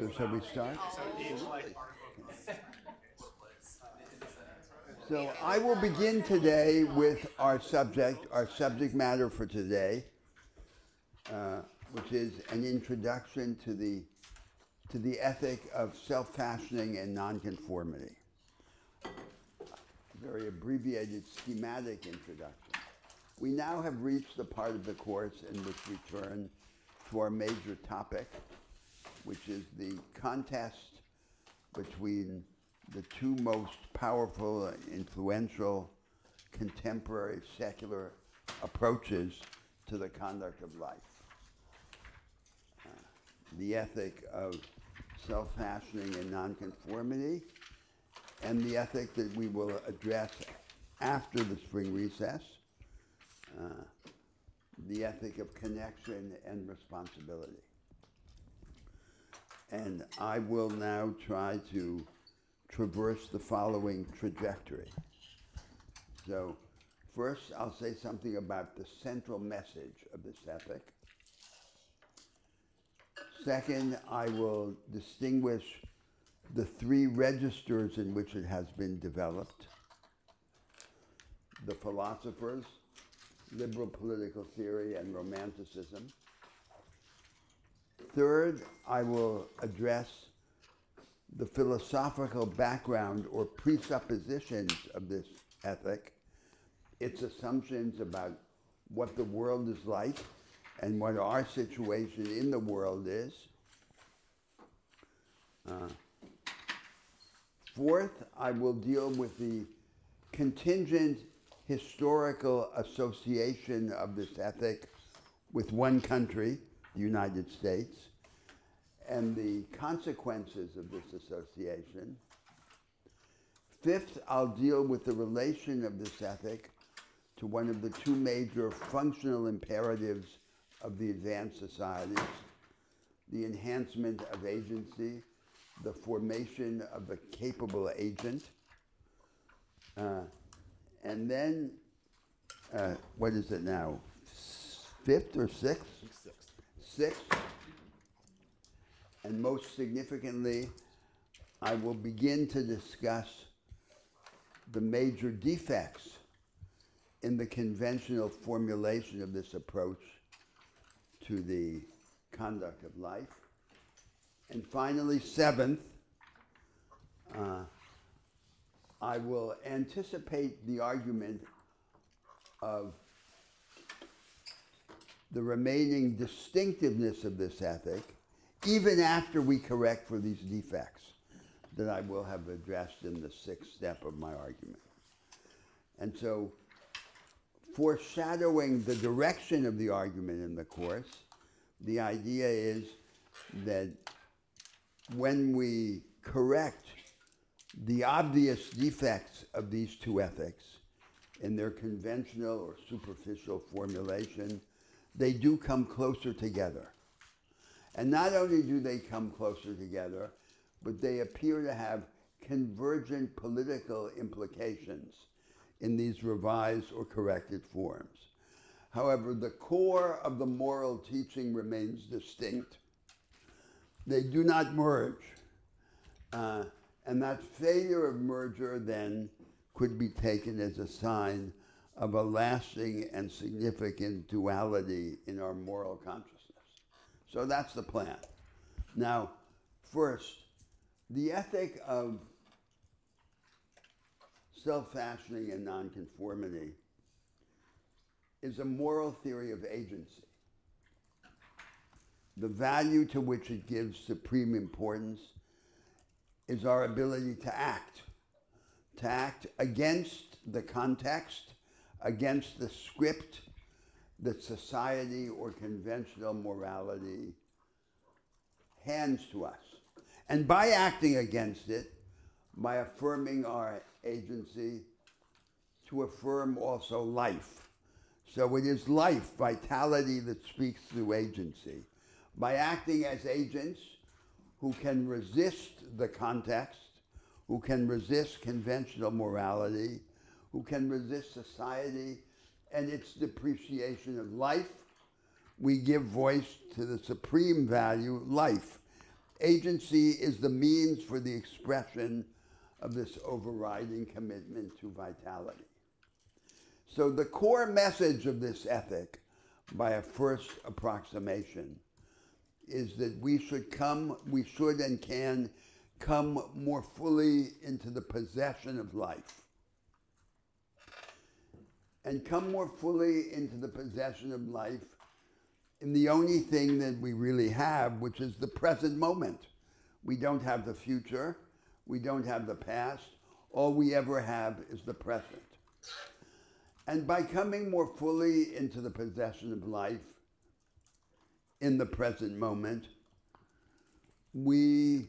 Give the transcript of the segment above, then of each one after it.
So shall we start? Absolutely. So I will begin today with our subject matter for today, which is an introduction to the ethic of self-fashioning and nonconformity. Very abbreviated, schematic introduction. We now have reached the part of the course in which we turn to our major topic, which is the contest between the two most powerful, influential, contemporary secular approaches to the conduct of life. The ethic of self-fashioning and nonconformity, and the ethic that we will address after the spring recess, the ethic of connection and responsibility. And I will now try to traverse the following trajectory. So first, I'll say something about the central message of this ethic. Second, I will distinguish the three registers in which it has been developed: the philosophers, liberal political theory, and romanticism. Third, I will address the philosophical background or presuppositions of this ethic, its assumptions about what the world is like and what our situation in the world is. Fourth, I will deal with the contingent historical association of this ethic with one country, the United States, and the consequences of this association. Fifth, I'll deal with the relation of this ethic to one of the two major functional imperatives of the advanced societies: the enhancement of agency, the formation of a capable agent. And then, what is it now? Fifth or sixth? Sixth. And most significantly, I will begin to discuss the major defects in the conventional formulation of this approach to the conduct of life. And finally, seventh, I will anticipate the argument of the remaining distinctiveness of this ethic, even after we correct for these defects that I will have addressed in the sixth step of my argument. And so, foreshadowing the direction of the argument in the course, the idea is that when we correct the obvious defects of these two ethics in their conventional or superficial formulation, they do come closer together. And not only do they come closer together, but they appear to have convergent political implications in these revised or corrected forms. However, the core of the moral teaching remains distinct. They do not merge. And that failure of merger then could be taken as a sign of a lasting and significant duality in our moral consciousness. So that's the plan. Now, first, the ethic of self-fashioning and nonconformity is a moral theory of agency. The value to which it gives supreme importance is our ability to act against the context, against the script that society or conventional morality hands to us. And by acting against it, by affirming our agency, to affirm also life. So it is life, vitality, that speaks through agency. By acting as agents who can resist the context, who can resist conventional morality, who can resist society and its depreciation of life, we give voice to the supreme value, life, agency is the means for the expression of this overriding commitment to vitality. So the core message of this ethic, by a first approximation, is that we should and can come more fully into the possession of life. And come more fully into the possession of life in the only thing that we really have, which is the present moment. We don't have the future. We don't have the past. All we ever have is the present. And by coming more fully into the possession of life in the present moment, we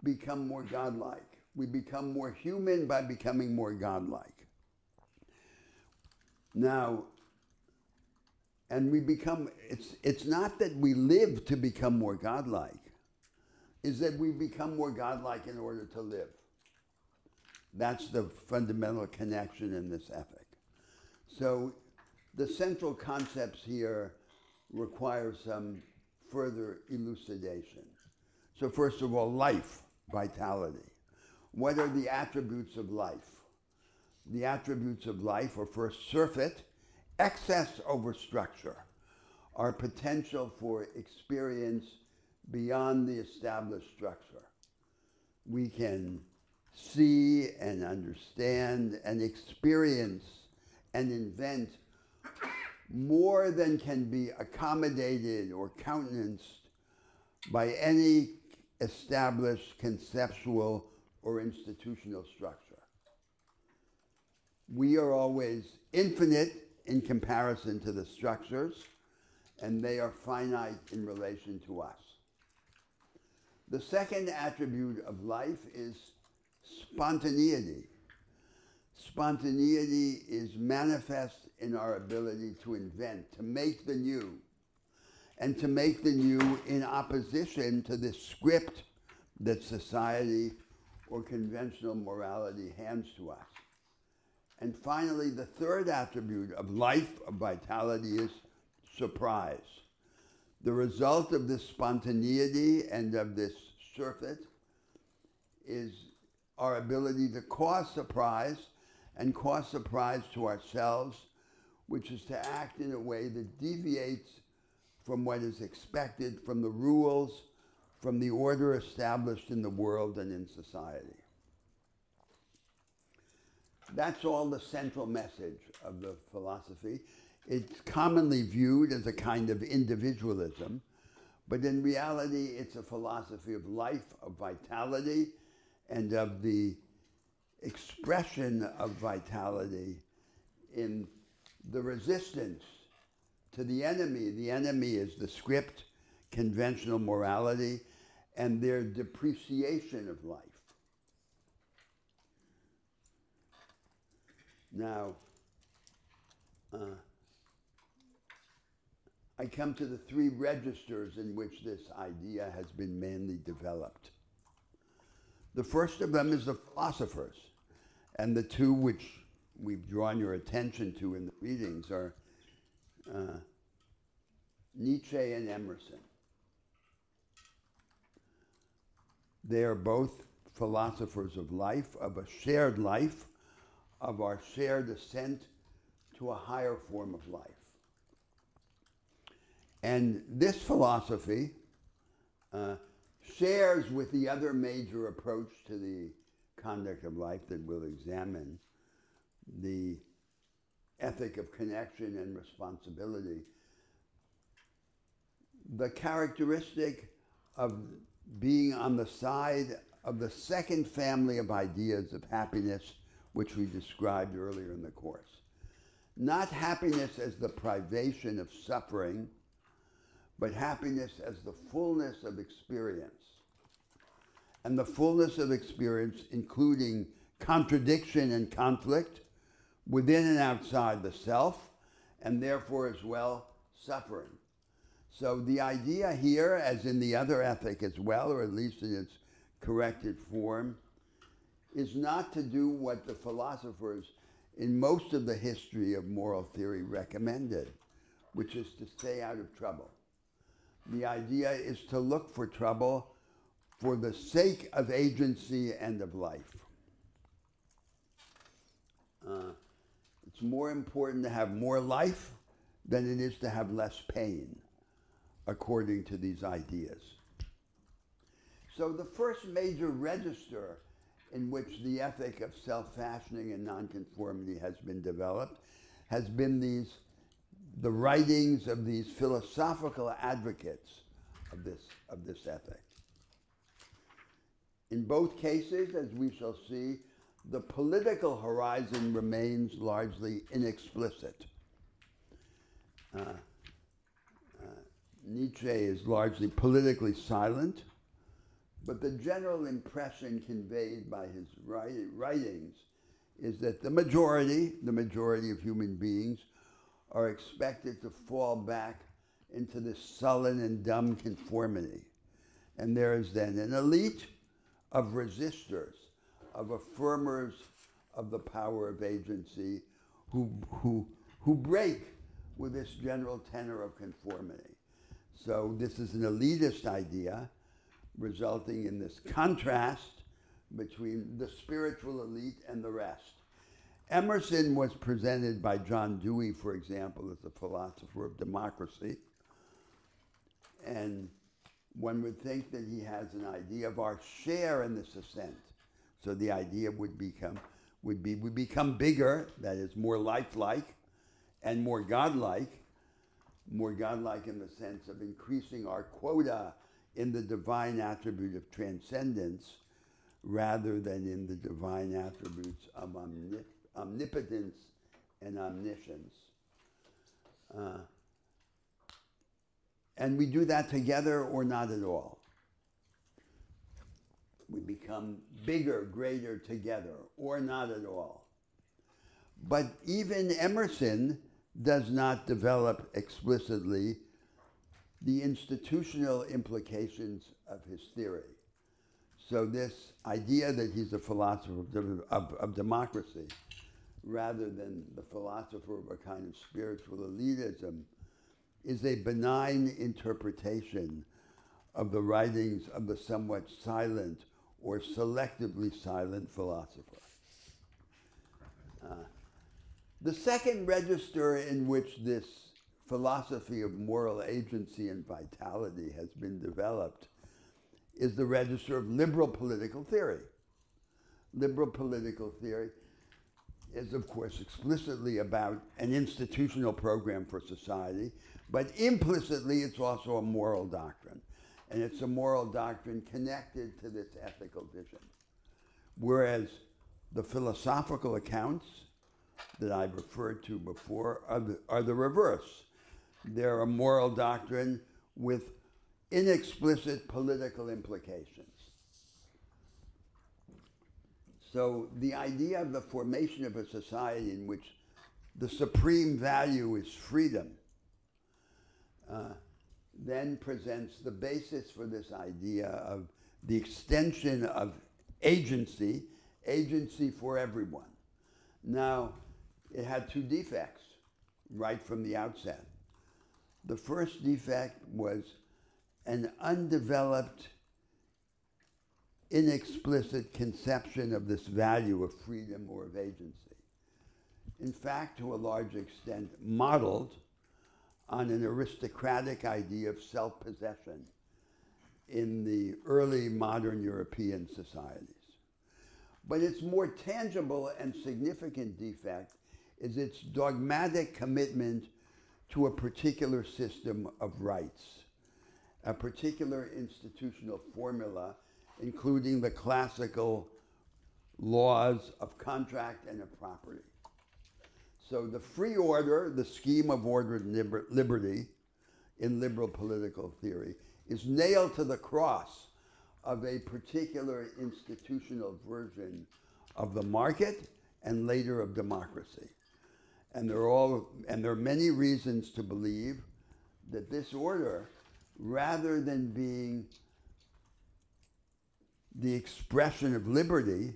become more godlike. We become more human by becoming more godlike. Now, and we become, it's not that we live to become more godlike, is that we become more godlike in order to live. That's the fundamental connection in this ethic. So the central concepts here require some further elucidation. So first of all, life, vitality. What are the attributes of life? The attributes of life are first surfeit, excess over structure, our potential for experience beyond the established structure. We can see and understand and experience and invent more than can be accommodated or countenanced by any established conceptual or institutional structure. We are always infinite in comparison to the structures, and they are finite in relation to us. The second attribute of life is spontaneity. Spontaneity is manifest in our ability to invent, to make the new, and to make the new in opposition to the script that society or conventional morality hands to us. And finally, the third attribute of life, of vitality, is surprise. The result of this spontaneity and of this surfeit is our ability to cause surprise, and cause surprise to ourselves, which is to act in a way that deviates from what is expected, from the rules, from the order established in the world and in society. That's all the central message of the philosophy. It's commonly viewed as a kind of individualism, but in reality it's a philosophy of life, of vitality, and of the expression of vitality in the resistance to the enemy. The enemy is the script, conventional morality, and their depreciation of life. Now, I come to the three registers in which this idea has been mainly developed. The first of them is the philosophers, and the two which we've drawn your attention to in the readings are Nietzsche and Emerson. They are both philosophers of life, of a shared life, of our shared ascent to a higher form of life. And this philosophy shares with the other major approach to the conduct of life that we'll examine, the ethic of connection and responsibility, the characteristic of being on the side of the second family of ideas of happiness, which we described earlier in the course. Not happiness as the privation of suffering, but happiness as the fullness of experience. And the fullness of experience including contradiction and conflict within and outside the self, and therefore as well suffering. So the idea here, as in the other ethic as well, or at least in its corrected form, is not to do what the philosophers in most of the history of moral theory recommended, which is to stay out of trouble. The idea is to look for trouble for the sake of agency and of life. It's more important to have more life than it is to have less pain, according to these ideas. So the first major register in which the ethic of self-fashioning and nonconformity has been developed has been the writings of these philosophical advocates of this ethic. In both cases, as we shall see, the political horizon remains largely inexplicit. Nietzsche is largely politically silent, but the general impression conveyed by his writings is that the majority of human beings are expected to fall back into this sullen and dumb conformity. And there is then an elite of resistors, of affirmers of the power of agency who break with this general tenor of conformity. So this is an elitist idea, resulting in this contrast between the spiritual elite and the rest. Emerson was presented by John Dewey, for example, as a philosopher of democracy. And one would think that he has an idea of our share in this ascent. So the idea would become bigger, that is more lifelike and more godlike in the sense of increasing our quota in the divine attribute of transcendence rather than in the divine attributes of omnipotence and omniscience. And we do that together or not at all. We become bigger, greater together or not at all. But even Emerson does not develop explicitly the institutional implications of his theory. So this idea that he's a philosopher of democracy rather than the philosopher of a kind of spiritual elitism is a benign interpretation of the writings of the somewhat silent or selectively silent philosopher. The second register in which this philosophy of moral agency and vitality has been developed is the register of liberal political theory. Liberal political theory is, of course, explicitly about an institutional program for society, but implicitly it's also a moral doctrine. And it's a moral doctrine connected to this ethical vision. Whereas the philosophical accounts that I referred to before are the reverse. They're a moral doctrine with inexplicit political implications. So the idea of the formation of a society in which the supreme value is freedom then presents the basis for this idea of the extension of agency for everyone. Now, it had two defects right from the outset. The first defect was an undeveloped, inexplicit conception of this value of freedom or of agency. In fact, to a large extent, modeled on an aristocratic idea of self-possession in the early modern European societies. But its more tangible and significant defect is its dogmatic commitment to a particular system of rights, a particular institutional formula, including the classical laws of contract and of property. So the free order, the scheme of ordered liberty in liberal political theory, is nailed to the cross of a particular institutional version of the market and later of democracy. And there are many reasons to believe that this order, rather than being the expression of liberty,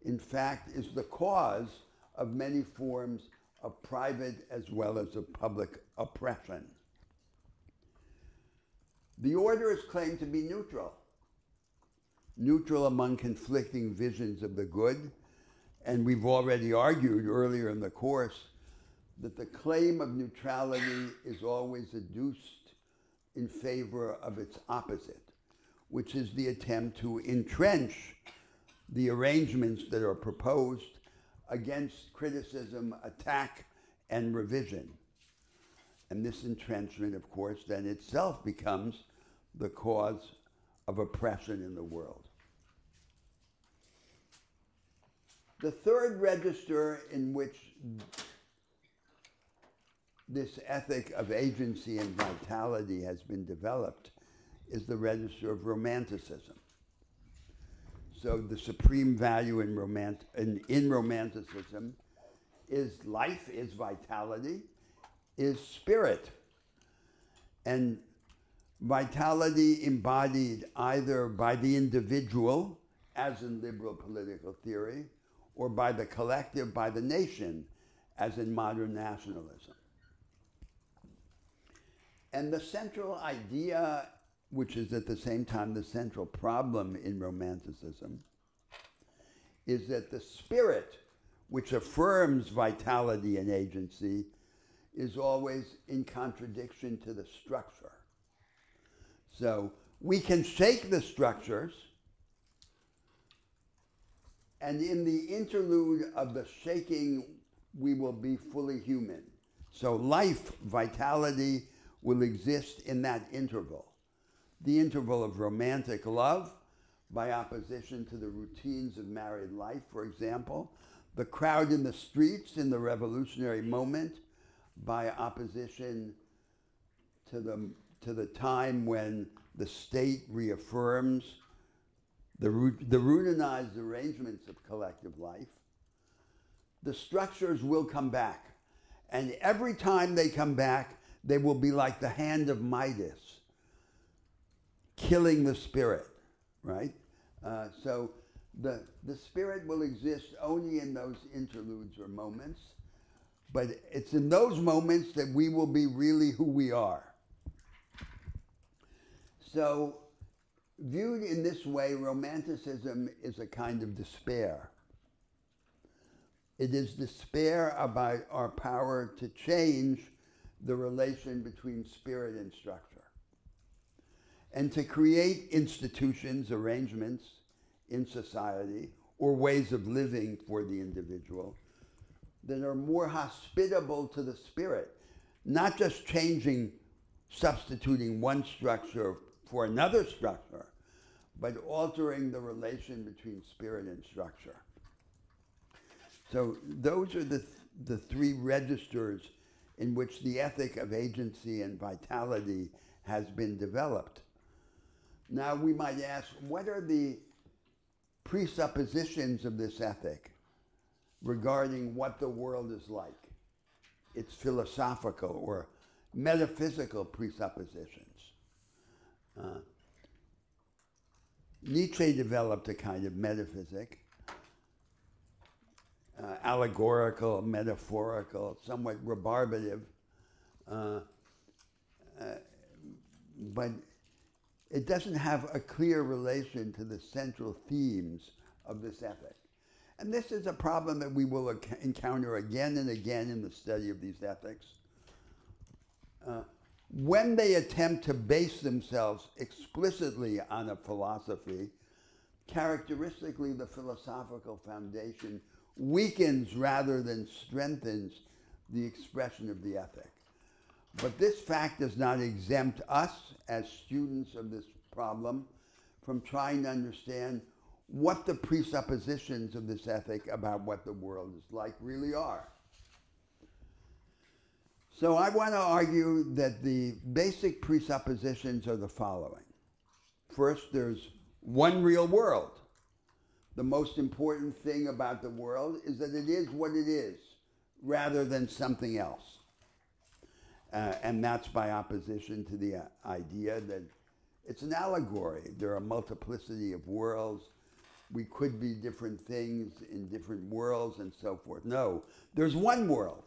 in fact is the cause of many forms of private as well as of public oppression. The order is claimed to be neutral among conflicting visions of the good, and we've already argued earlier in the course that the claim of neutrality is always adduced in favor of its opposite, which is the attempt to entrench the arrangements that are proposed against criticism, attack, and revision. And this entrenchment, of course, then itself becomes the cause of oppression in the world. The third register in which this ethic of agency and vitality has been developed is the register of romanticism. So the supreme value in romanticism is life, is vitality, is spirit. And vitality embodied either by the individual, as in liberal political theory, or by the collective, by the nation, as in modern nationalism. And the central idea, which is at the same time the central problem in romanticism, is that the spirit which affirms vitality and agency is always in contradiction to the structure. So we can shake the structures, and in the interlude of the shaking, we will be fully human. So life, vitality, will exist in that interval. The interval of romantic love, by opposition to the routines of married life, for example. The crowd in the streets in the revolutionary moment, by opposition to the time when the state reaffirms the routinized arrangements of collective life. The structures will come back. And every time they come back, they will be like the hand of Midas, killing the spirit, right? So the spirit will exist only in those interludes or moments, but it's in those moments that we will be really who we are. So viewed in this way, romanticism is a kind of despair. It is despair about our power to change the relation between spirit and structure, and to create institutions, arrangements in society, or ways of living for the individual that are more hospitable to the spirit, not just substituting one structure for another structure, but altering the relation between spirit and structure. So those are the three registers in which the ethic of agency and vitality has been developed. Now we might ask, what are the presuppositions of this ethic regarding what the world is like? Its philosophical or metaphysical presuppositions. Nietzsche developed a kind of metaphysic, allegorical, metaphorical, somewhat rebarbative, but it doesn't have a clear relation to the central themes of this ethic. And this is a problem that we will encounter again and again in the study of these ethics. When they attempt to base themselves explicitly on a philosophy, characteristically the philosophical foundation weakens rather than strengthens the expression of the ethic. But this fact does not exempt us as students of this problem from trying to understand what the presuppositions of this ethic about what the world is like really are. So I want to argue that the basic presuppositions are the following. First, there's one real world. The most important thing about the world is that it is what it is, rather than something else. And that's by opposition to the idea that it's an allegory. There are a multiplicity of worlds. We could be different things in different worlds and so forth. No, there's one world.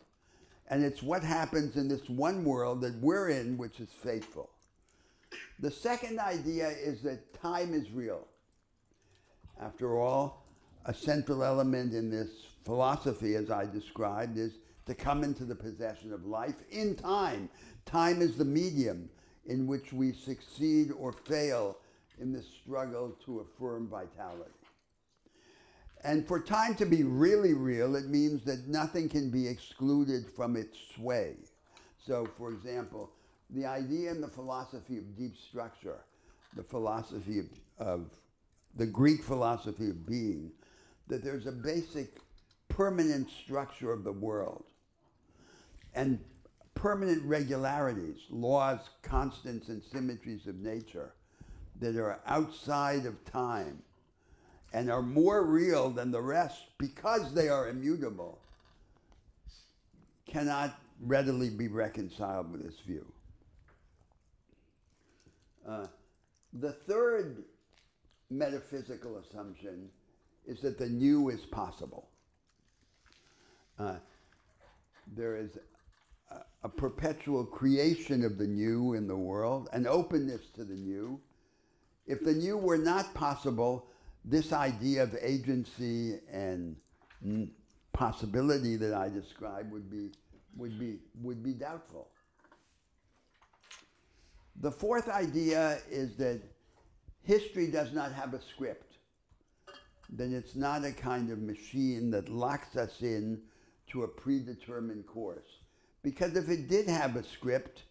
And it's what happens in this one world that we're in which is faithful. The second idea is that time is real. After all, a central element in this philosophy, as I described, is to come into the possession of life in time. Time is the medium in which we succeed or fail in the struggle to affirm vitality. And for time to be really real, it means that nothing can be excluded from its sway. So, for example, the idea in the philosophy of deep structure, the philosophy of the Greek philosophy of being, that there's a basic permanent structure of the world and permanent regularities, laws, constants, and symmetries of nature that are outside of time and are more real than the rest because they are immutable, cannot readily be reconciled with this view. The third metaphysical assumption is that the new is possible. There is a perpetual creation of the new in the world, an openness to the new. If the new were not possible, this idea of agency and possibility that I described would be doubtful. The fourth idea is that history does not have a script, that it's not a kind of machine that locks us in to a predetermined course. Because if it did have a script,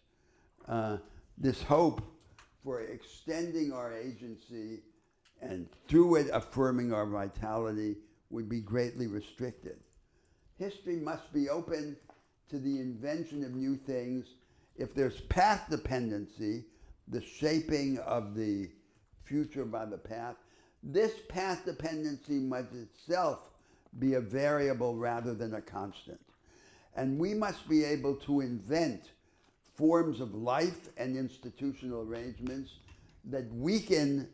this hope for extending our agency and through it affirming our vitality would be greatly restricted. History must be open to the invention of new things. If there's path dependency, the shaping of the future by the path, this path dependency must itself be a variable rather than a constant. And we must be able to invent forms of life and institutional arrangements that weaken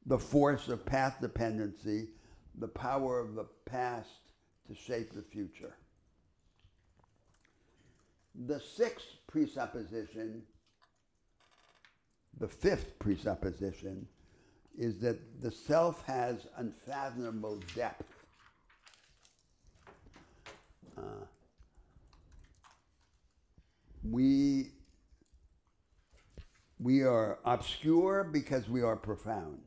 the force of path dependency, the power of the past to shape the future. The fifth presupposition is that the self has unfathomable depth. We are obscure because we are profound.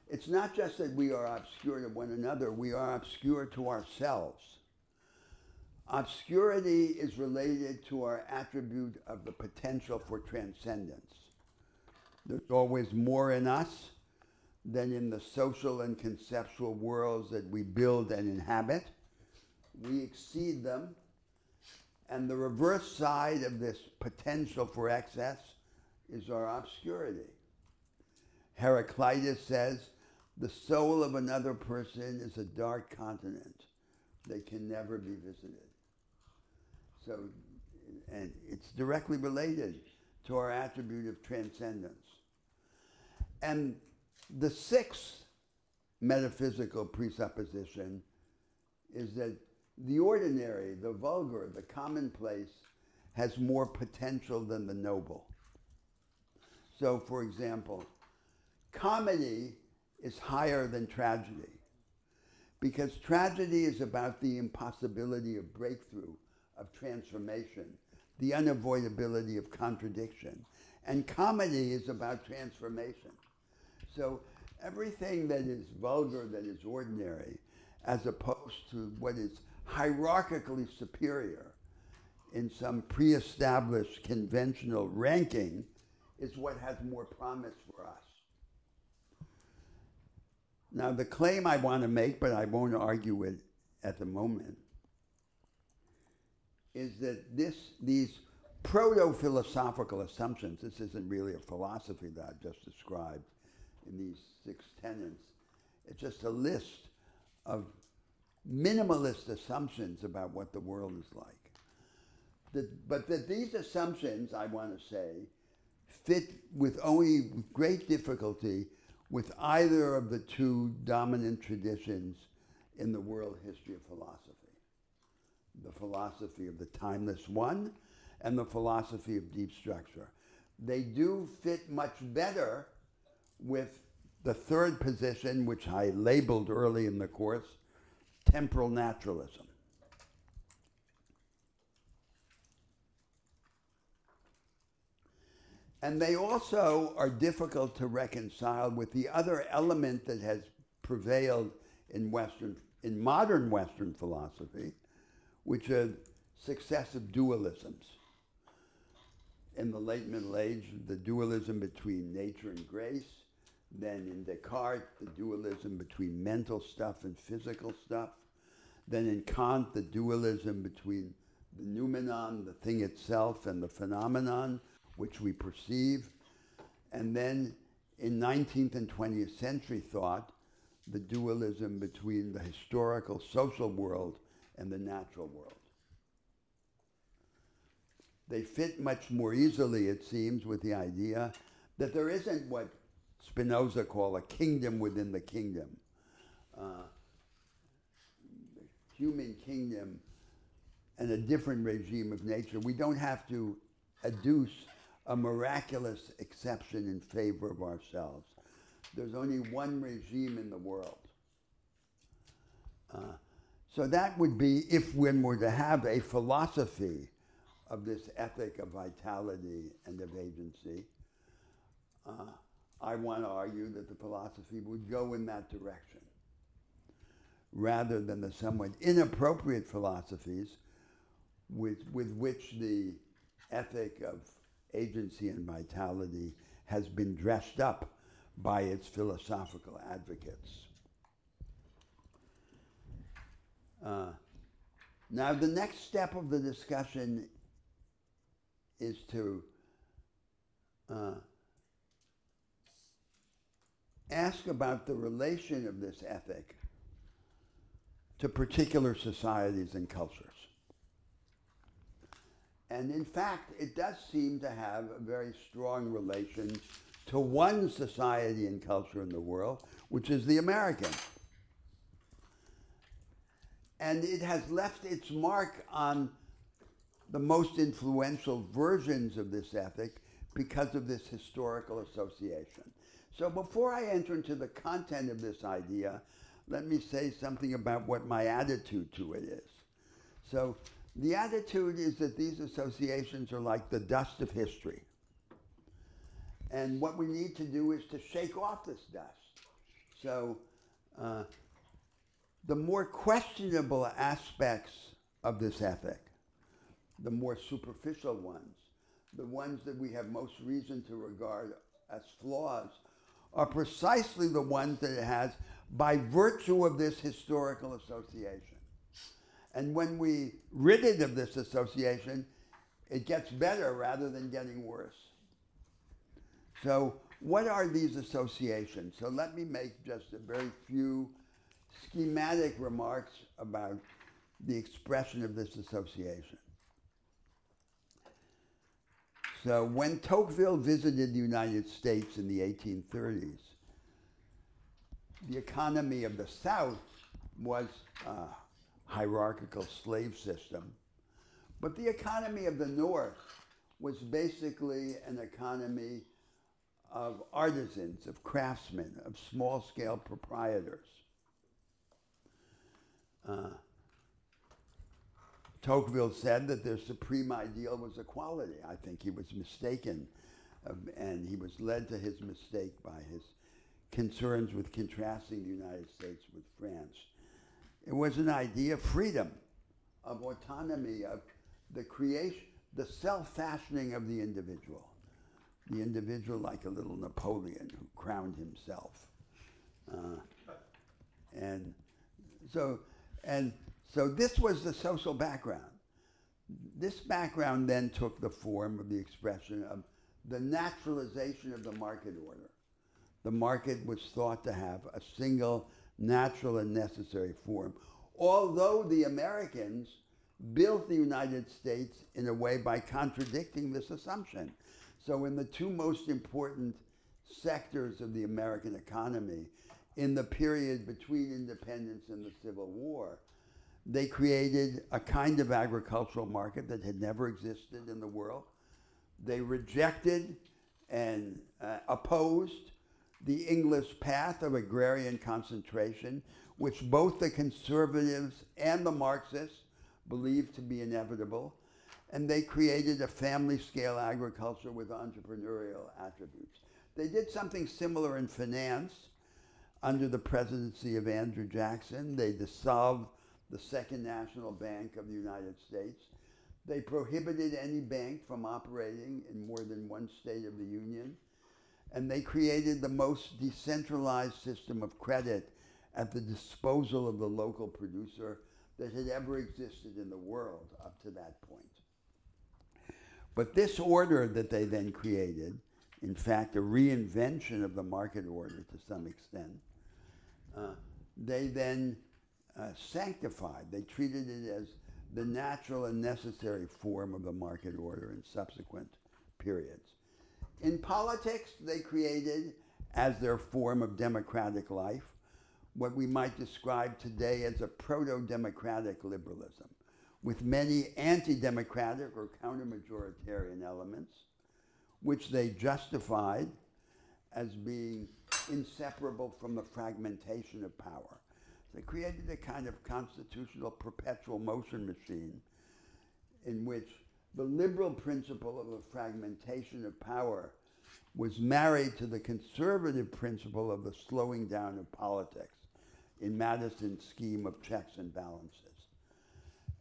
It's not just that we are obscure to one another, we are obscure to ourselves. Obscurity is related to our attribute of the potential for transcendence. There's always more in us than in the social and conceptual worlds that we build and inhabit. We exceed them. And the reverse side of this potential for excess is our obscurity. Heraclitus says, the soul of another person is a dark continent that can never be visited. So, and it's directly related to our attribute of transcendence. And the sixth metaphysical presupposition is that the ordinary, the vulgar, the commonplace has more potential than the noble. So, for example, comedy is higher than tragedy because tragedy is about the impossibility of breakthrough, of transformation, the unavoidability of contradiction. And comedy is about transformation. So everything that is vulgar, that is ordinary, as opposed to what is hierarchically superior in some pre-established conventional ranking, is what has more promise for us. Now, the claim I want to make, but I won't argue it at the moment, is that these proto-philosophical assumptions, this isn't really a philosophy that I've just described in these 6 tenets, it's just a list of minimalist assumptions about what the world is like. But that these assumptions, I want to say, fit with only great difficulty with either of the 2 dominant traditions in the world history of philosophy. The philosophy of the timeless one and the philosophy of deep structure. they do fit much better with the third position, which I labeled early in the course, temporal naturalism. And they also are difficult to reconcile with the other element that has prevailed in modern Western philosophy, which are successive dualisms. In the late Middle Age, the dualism between nature and grace. Then in Descartes, the dualism between mental stuff and physical stuff. Then in Kant, the dualism between the noumenon, the thing itself, and the phenomenon, which we perceive. And then in 19th and 20th century thought, the dualism between the historical social world and the natural world. They fit much more easily, it seems, with the idea that there isn't what Spinoza called a kingdom within the kingdom. The human kingdom and a different regime of nature. We don't have to adduce a miraculous exception in favor of ourselves. There's only one regime in the world. So that would be, if one were to have a philosophy of this ethic of vitality and of agency, I want to argue that the philosophy would go in that direction, rather than the somewhat inappropriate philosophies with which the ethic of agency and vitality has been dressed up by its philosophical advocates. Now, the next step of the discussion is to ask about the relation of this ethic to particular societies and cultures. And in fact, it does seem to have a very strong relation to one society and culture in the world, which is the American. And it has left its mark on the most influential versions of this ethic because of this historical association. So before I enter into the content of this idea, let me say something about what my attitude to it is. So the attitude is that these associations are like the dust of history. And what we need to do is to shake off this dust. So the more questionable aspects of this ethic, the more superficial ones, the ones that we have most reason to regard as flaws, are precisely the ones that it has by virtue of this historical association. And when we rid it of this association, it gets better rather than getting worse. So what are these associations? So let me make just a very few schematic remarks about the expression of this association. So when Tocqueville visited the United States in the 1830s, the economy of the South was a hierarchical slave system, but the economy of the North was basically an economy of artisans, of craftsmen, of small-scale proprietors. Tocqueville said that their supreme ideal was equality. I think he was mistaken, and he was led to his mistake by his concerns with contrasting the United States with France. It was an idea of freedom, of autonomy, of the creation, the self-fashioning of the individual like a little Napoleon who crowned himself. And so this was the social background. This background then took the form of the expression of the naturalization of the market order. The market was thought to have a single natural and necessary form, although the Americans built the United States in a way by contradicting this assumption. So in the two most important sectors of the American economy, in the period between independence and the Civil War, they created a kind of agricultural market that had never existed in the world. They rejected and opposed the English path of agrarian concentration, which both the conservatives and the Marxists believed to be inevitable, and they created a family-scale agriculture with entrepreneurial attributes. They did something similar in finance under the presidency of Andrew Jackson. They dissolved the Second National Bank of the United States. They prohibited any bank from operating in more than one state of the Union. And they created the most decentralized system of credit at the disposal of the local producer that had ever existed in the world up to that point. But this order that they then created, in fact, a reinvention of the market order to some extent, they then sanctified. They treated it as the natural and necessary form of the market order in subsequent periods. In politics, they created, as their form of democratic life, what we might describe today as a proto-democratic liberalism, with many anti-democratic or counter-majoritarian elements, which they justified as being inseparable from the fragmentation of power. They created a kind of constitutional perpetual motion machine in which the liberal principle of the fragmentation of power was married to the conservative principle of the slowing down of politics in Madison's scheme of checks and balances.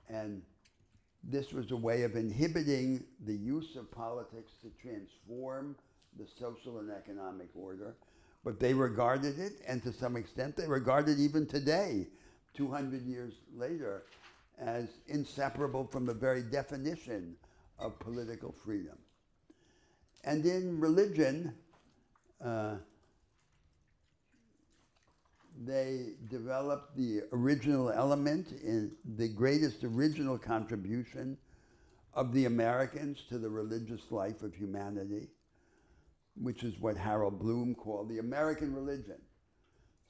And this was a way of inhibiting the use of politics to transform the social and economic order. But they regarded it, and to some extent they regard it even today, 200 years later, as inseparable from the very definition of political freedom. And in religion, they developed the original element in the greatest original contribution of the Americans to the religious life of humanity, which is what Harold Bloom called the American religion.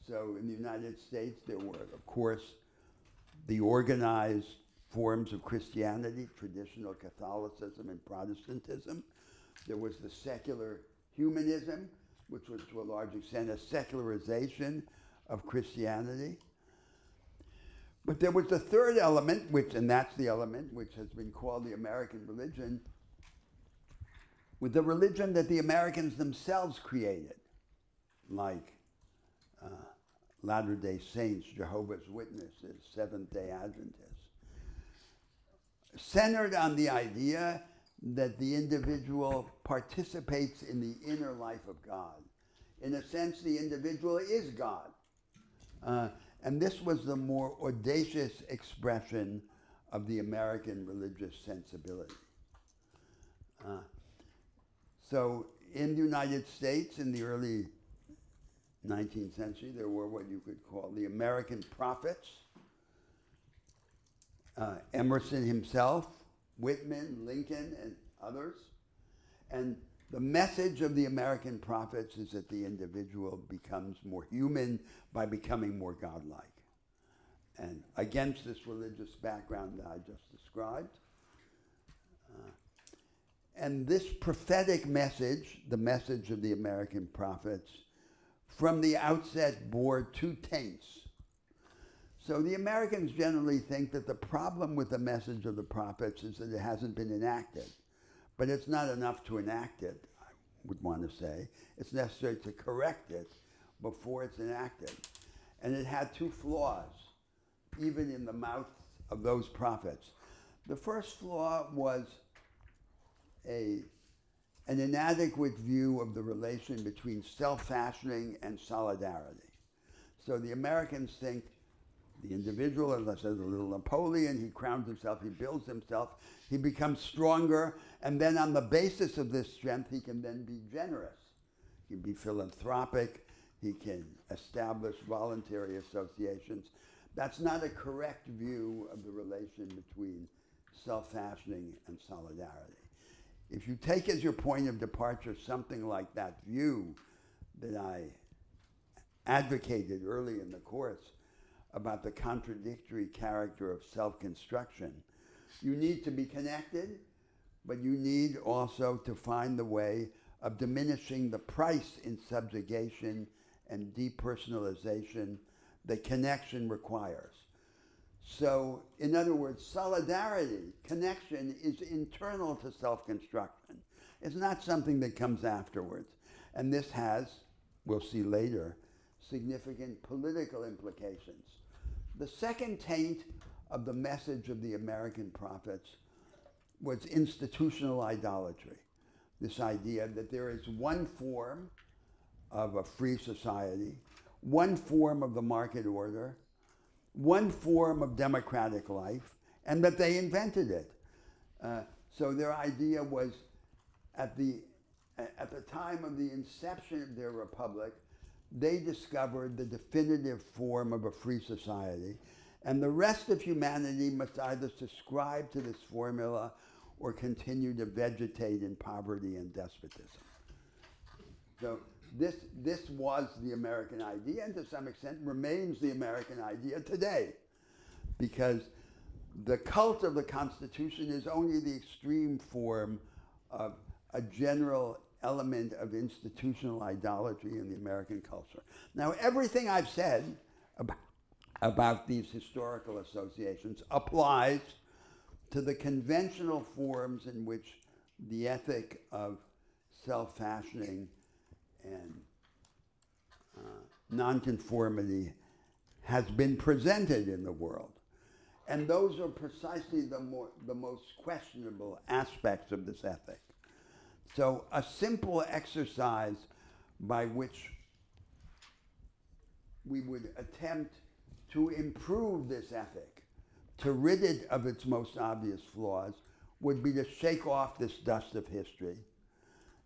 So in the United States, there were, of course, the organized forms of Christianity, traditional Catholicism and Protestantism. There was the secular humanism, which was to a large extent a secularization of Christianity. But there was the third element, and that's the element which has been called the American religion, with the religion that the Americans themselves created, like Latter-day Saints, Jehovah's Witnesses, Seventh-day Adventists, centered on the idea that the individual participates in the inner life of God. In a sense, the individual is God. And this was the more audacious expression of the American religious sensibility. So in the United States, in the early 19th century, there were what you could call the American prophets. Emerson himself, Whitman, Lincoln, and others. And the message of the American prophets is that the individual becomes more human by becoming more godlike. And against this religious background that I just described, and this prophetic message, the message of the American prophets, from the outset bore two taints. So the Americans generally think that the problem with the message of the prophets is that it hasn't been enacted. But it's not enough to enact it, I would want to say. It's necessary to correct it before it's enacted. And it had two flaws, even in the mouth of those prophets. The first flaw was an inadequate view of the relation between self-fashioning and solidarity. So the Americans think the individual, as I said, a little Napoleon, he crowns himself, he builds himself, he becomes stronger, and then on the basis of this strength, he can then be generous. He can be philanthropic, he can establish voluntary associations. That's not a correct view of the relation between self-fashioning and solidarity. If you take as your point of departure something like that view that I advocated early in the course about the contradictory character of self-construction, you need to be connected, but you need also to find the way of diminishing the price in subjugation and depersonalization that connection requires. So, in other words, solidarity, connection, is internal to self-construction. It's not something that comes afterwards. And this has, we'll see later, significant political implications. The second taint of the message of the American prophets was institutional idolatry. This idea that there is one form of a free society, one form of the market order, one form of democratic life, and that they invented it. So their idea was, at the time of the inception of their republic, they discovered the definitive form of a free society, and the rest of humanity must either subscribe to this formula or continue to vegetate in poverty and despotism. So this was the American idea, and to some extent remains the American idea today, because the cult of the Constitution is only the extreme form of a general element of institutional idolatry in the American culture. Now, everything I've said about these historical associations applies to the conventional forms in which the ethic of self-fashioning and nonconformity has been presented in the world. And those are precisely the most questionable aspects of this ethic. So a simple exercise by which we would attempt to improve this ethic, to rid it of its most obvious flaws, would be to shake off this dust of history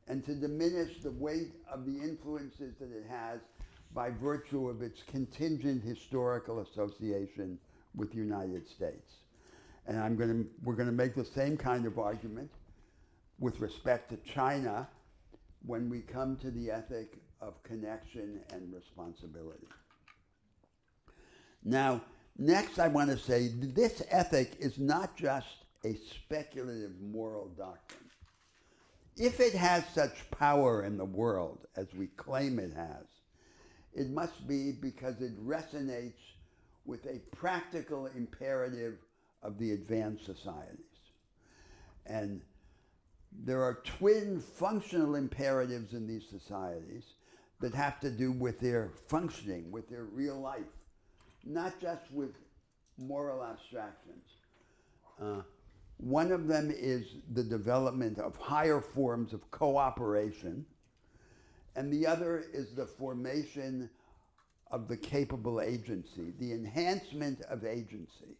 and to diminish the weight of the influences that it has by virtue of its contingent historical association with the United States. And we're going to make the same kind of argument with respect to China when we come to the ethic of connection and responsibility. Now, next I want to say this ethic is not just a speculative moral doctrine. If it has such power in the world as we claim it has, it must be because it resonates with a practical imperative of the advanced societies. And there are twin functional imperatives in these societies that have to do with their functioning, with their real life, not just with moral abstractions. One of them is the development of higher forms of cooperation, and the other is the formation of the capable agency, the enhancement of agency.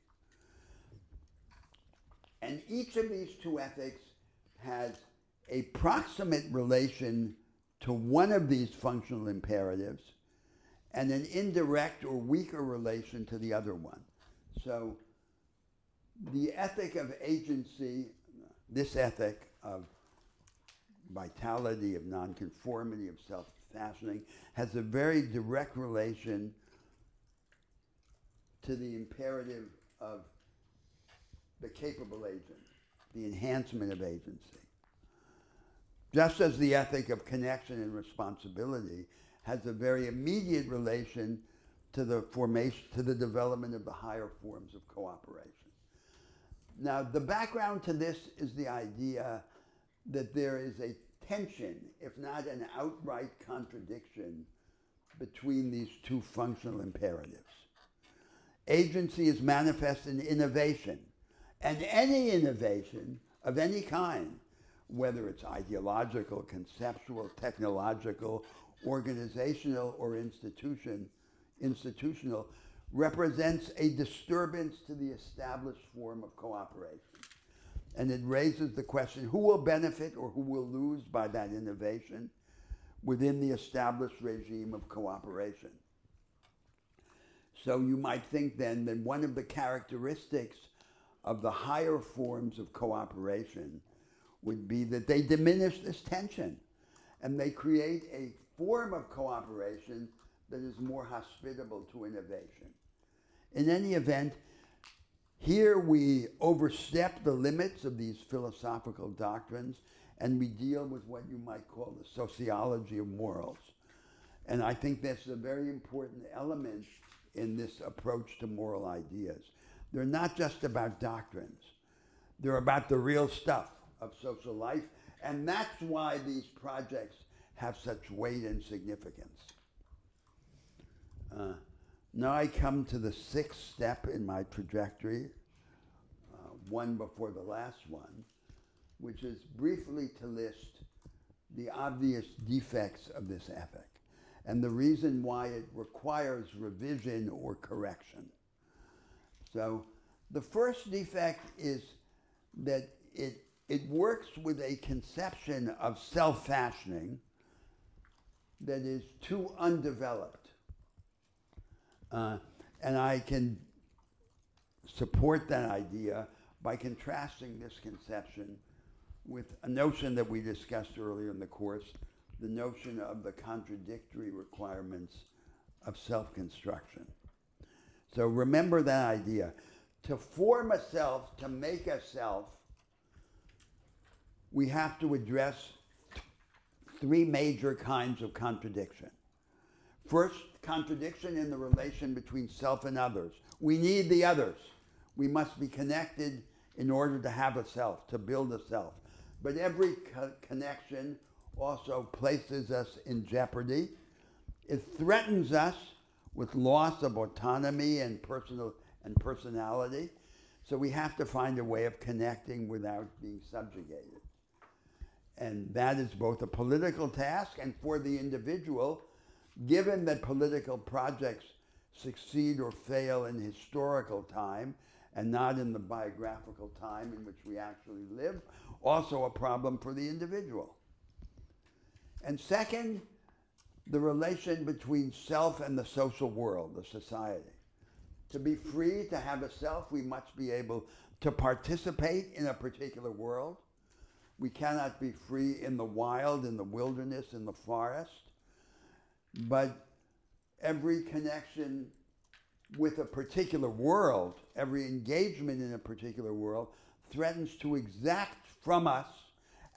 And each of these two ethics has a proximate relation to one of these functional imperatives and an indirect or weaker relation to the other one. So the ethic of agency, this ethic of vitality, of nonconformity, of self-fashioning, has a very direct relation to the imperative of the capable agent, the enhancement of agency. Just as the ethic of connection and responsibility has a very immediate relation to the formation, to the development of the higher forms of cooperation. Now, the background to this is the idea that there is a tension, if not an outright contradiction, between these two functional imperatives. Agency is manifest in innovation, and any innovation of any kind, whether it's ideological, conceptual, technological, organizational, or institutional, represents a disturbance to the established form of cooperation. And it raises the question, who will benefit or who will lose by that innovation within the established regime of cooperation? So you might think then that one of the characteristics of the higher forms of cooperation would be that they diminish this tension and they create a form of cooperation that is more hospitable to innovation. In any event, Here we overstep the limits of these philosophical doctrines and we deal with what you might call the sociology of morals. And I think that's a very important element in this approach to moral ideas. They're not just about doctrines. They're about the real stuff of social life, and that's why these projects have such weight and significance. Now I come to the sixth step in my trajectory, one before the last one, which is briefly to list the obvious defects of this ethic and the reason why it requires revision or correction. So the first defect is that it works with a conception of self-fashioning that is too undeveloped. And I can support that idea by contrasting this conception with a notion that we discussed earlier in the course, the notion of the contradictory requirements of self-construction. So remember that idea. To form a self, to make a self, we have to address three major kinds of contradiction. First, contradiction in the relation between self and others. We need the others. We must be connected in order to have a self, to build a self. But every connection also places us in jeopardy. It threatens us with loss of autonomy and personality. So we have to find a way of connecting without being subjugated. And that is both a political task and for the individual, given that political projects succeed or fail in historical time and not in the biographical time in which we actually live, also a problem for the individual. And second, the relation between self and the social world, the society. To be free, to have a self, we must be able to participate in a particular world. We cannot be free in the wild, in the wilderness, in the forest. But every connection with a particular world, every engagement in a particular world, threatens to exact from us,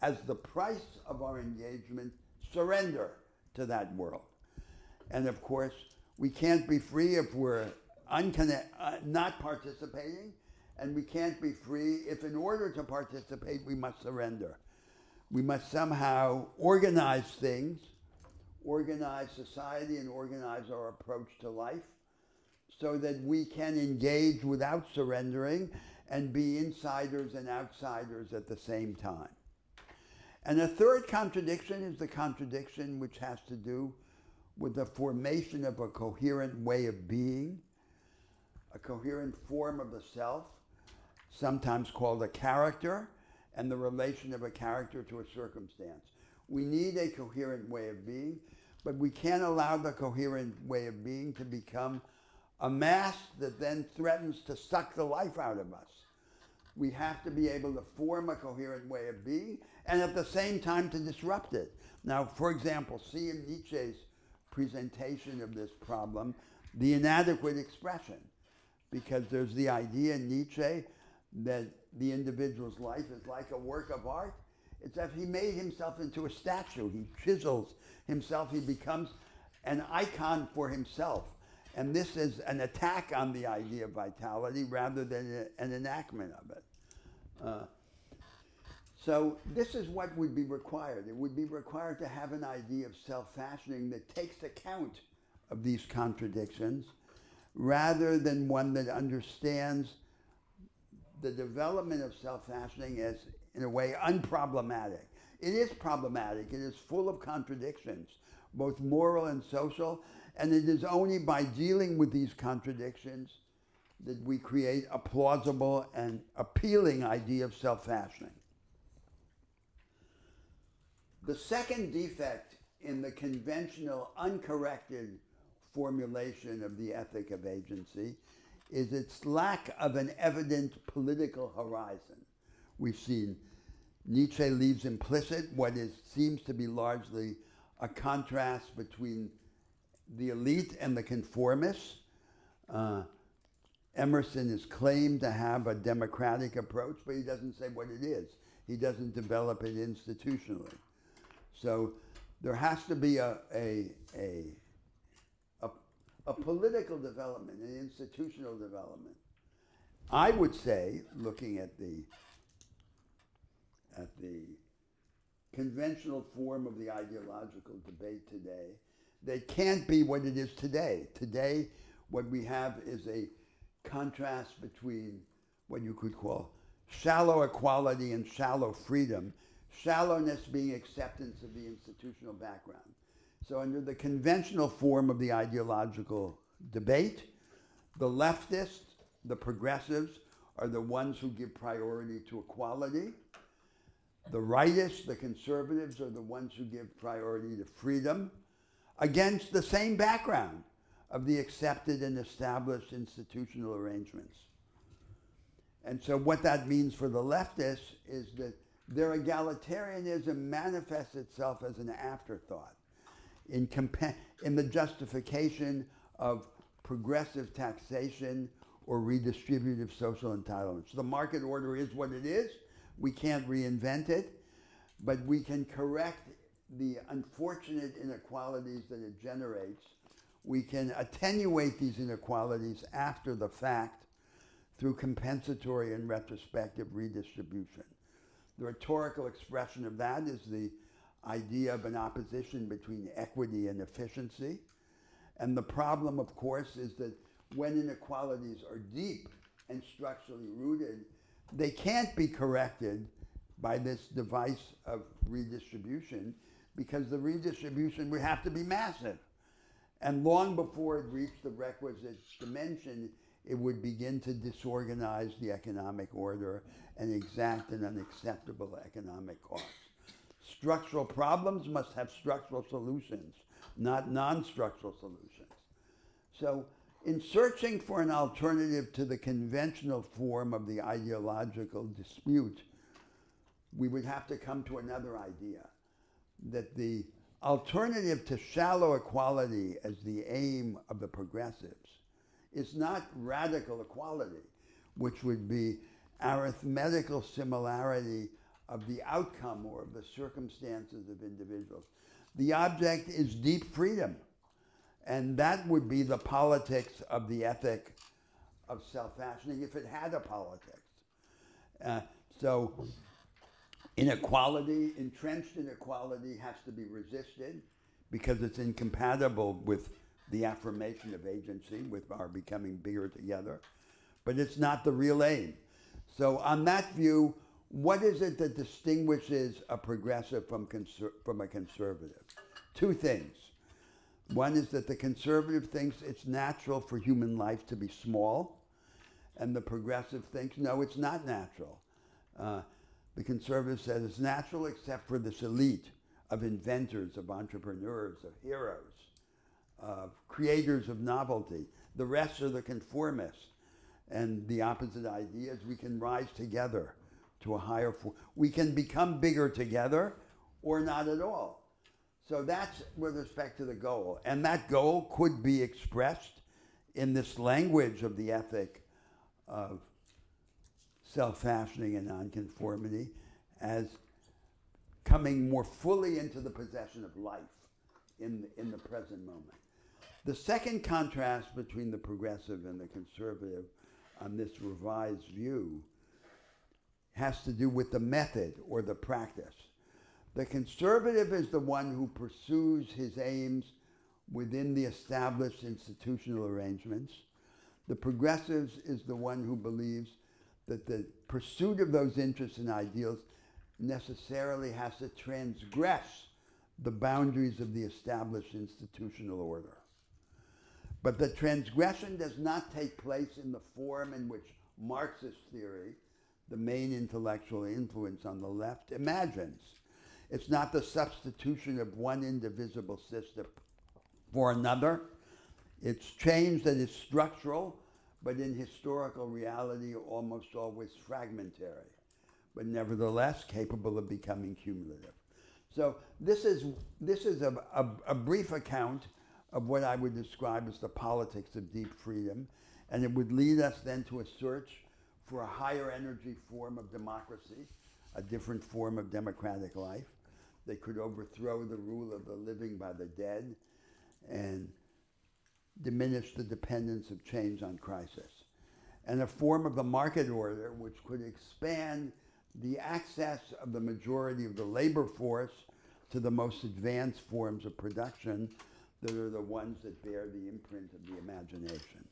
as the price of our engagement, surrender to that world. And of course, we can't be free if we're not participating, and we can't be free if in order to participate we must surrender. We must somehow organize things, organize society and organize our approach to life so that we can engage without surrendering and be insiders and outsiders at the same time. And a third contradiction is the contradiction which has to do with the formation of a coherent way of being, a coherent form of the self, sometimes called a character, and the relation of a character to a circumstance. We need a coherent way of being, but we can't allow the coherent way of being to become a mass that then threatens to suck the life out of us. We have to be able to form a coherent way of being and at the same time to disrupt it. Now, for example, see in Nietzsche's presentation of this problem, the inadequate expression, because there's the idea in Nietzsche that the individual's life is like a work of art. It's as if he made himself into a statue. He chisels himself. He becomes an icon for himself. And this is an attack on the idea of vitality rather than an enactment of it. So this is what would be required. It would be required to have an idea of self-fashioning that takes account of these contradictions rather than one that understands the development of self-fashioning as, in a way, unproblematic. It is problematic. It is full of contradictions, both moral and social, and it is only by dealing with these contradictions that we create a plausible and appealing idea of self-fashioning. The second defect in the conventional, uncorrected formulation of the ethic of agency is its lack of an evident political horizon. We've seen Nietzsche leaves implicit what seems to be largely a contrast between the elite and the conformists. Emerson is claimed to have a democratic approach, but he doesn't say what it is. He doesn't develop it institutionally. So there has to be a political development, an institutional development. I would say, looking at the conventional form of the ideological debate today, they can't be what it is today. Today, what we have is a contrast between what you could call shallow equality and shallow freedom, shallowness being acceptance of the institutional background. So under the conventional form of the ideological debate, the leftists, the progressives, are the ones who give priority to equality. The rightists, the conservatives, are the ones who give priority to freedom against the same background of the accepted and established institutional arrangements. And so what that means for the leftists is that their egalitarianism manifests itself as an afterthought in the justification of progressive taxation or redistributive social entitlements. The market order is what it is. We can't reinvent it, but we can correct the unfortunate inequalities that it generates. We can attenuate these inequalities after the fact through compensatory and retrospective redistribution. The rhetorical expression of that is the idea of an opposition between equity and efficiency. And the problem, of course, is that when inequalities are deep and structurally rooted, they can't be corrected by this device of redistribution, because the redistribution would have to be massive. And long before it reached the requisite dimension, it would begin to disorganize the economic order and exact an unacceptable economic cost. Structural problems must have structural solutions, not non-structural solutions. So in searching for an alternative to the conventional form of the ideological dispute, we would have to come to another idea, that the alternative to shallow equality as the aim of the progressives is not radical equality, which would be arithmetical similarity of the outcome or of the circumstances of individuals. The object is deep freedom, and that would be the politics of the ethic of self-fashioning if it had a politics. So inequality, entrenched inequality, has to be resisted because it's incompatible with the affirmation of agency, with our becoming bigger together. But it's not the real aim. So on that view, what is it that distinguishes a progressive from a conservative? Two things. One is that the conservative thinks it's natural for human life to be small, and the progressive thinks, no, it's not natural. The conservative says it's natural except for this elite of inventors, of entrepreneurs, of heroes, of creators of novelty. The rest are the conformists. And the opposite idea is we can rise together to a higher form. We can become bigger together or not at all. So that's with respect to the goal. And that goal could be expressed in this language of the ethic of self-fashioning and nonconformity as coming more fully into the possession of life in the present moment. The second contrast between the progressive and the conservative on this revised view has to do with the method or the practice. The conservative is the one who pursues his aims within the established institutional arrangements. The progressive is the one who believes that the pursuit of those interests and ideals necessarily has to transgress the boundaries of the established institutional order. But the transgression does not take place in the form in which Marxist theory, the main intellectual influence on the left, imagines. It's not the substitution of one indivisible system for another. It's change that is structural, but in historical reality almost always fragmentary, but nevertheless capable of becoming cumulative. So this is a brief account of what I would describe as the politics of deep freedom. And it would lead us then to a search for a higher energy form of democracy, a different form of democratic life that could overthrow the rule of the living by the dead and diminish the dependence of change on crisis. And a form of the market order which could expand the access of the majority of the labor force to the most advanced forms of production that are the ones that bear the imprint of the imagination.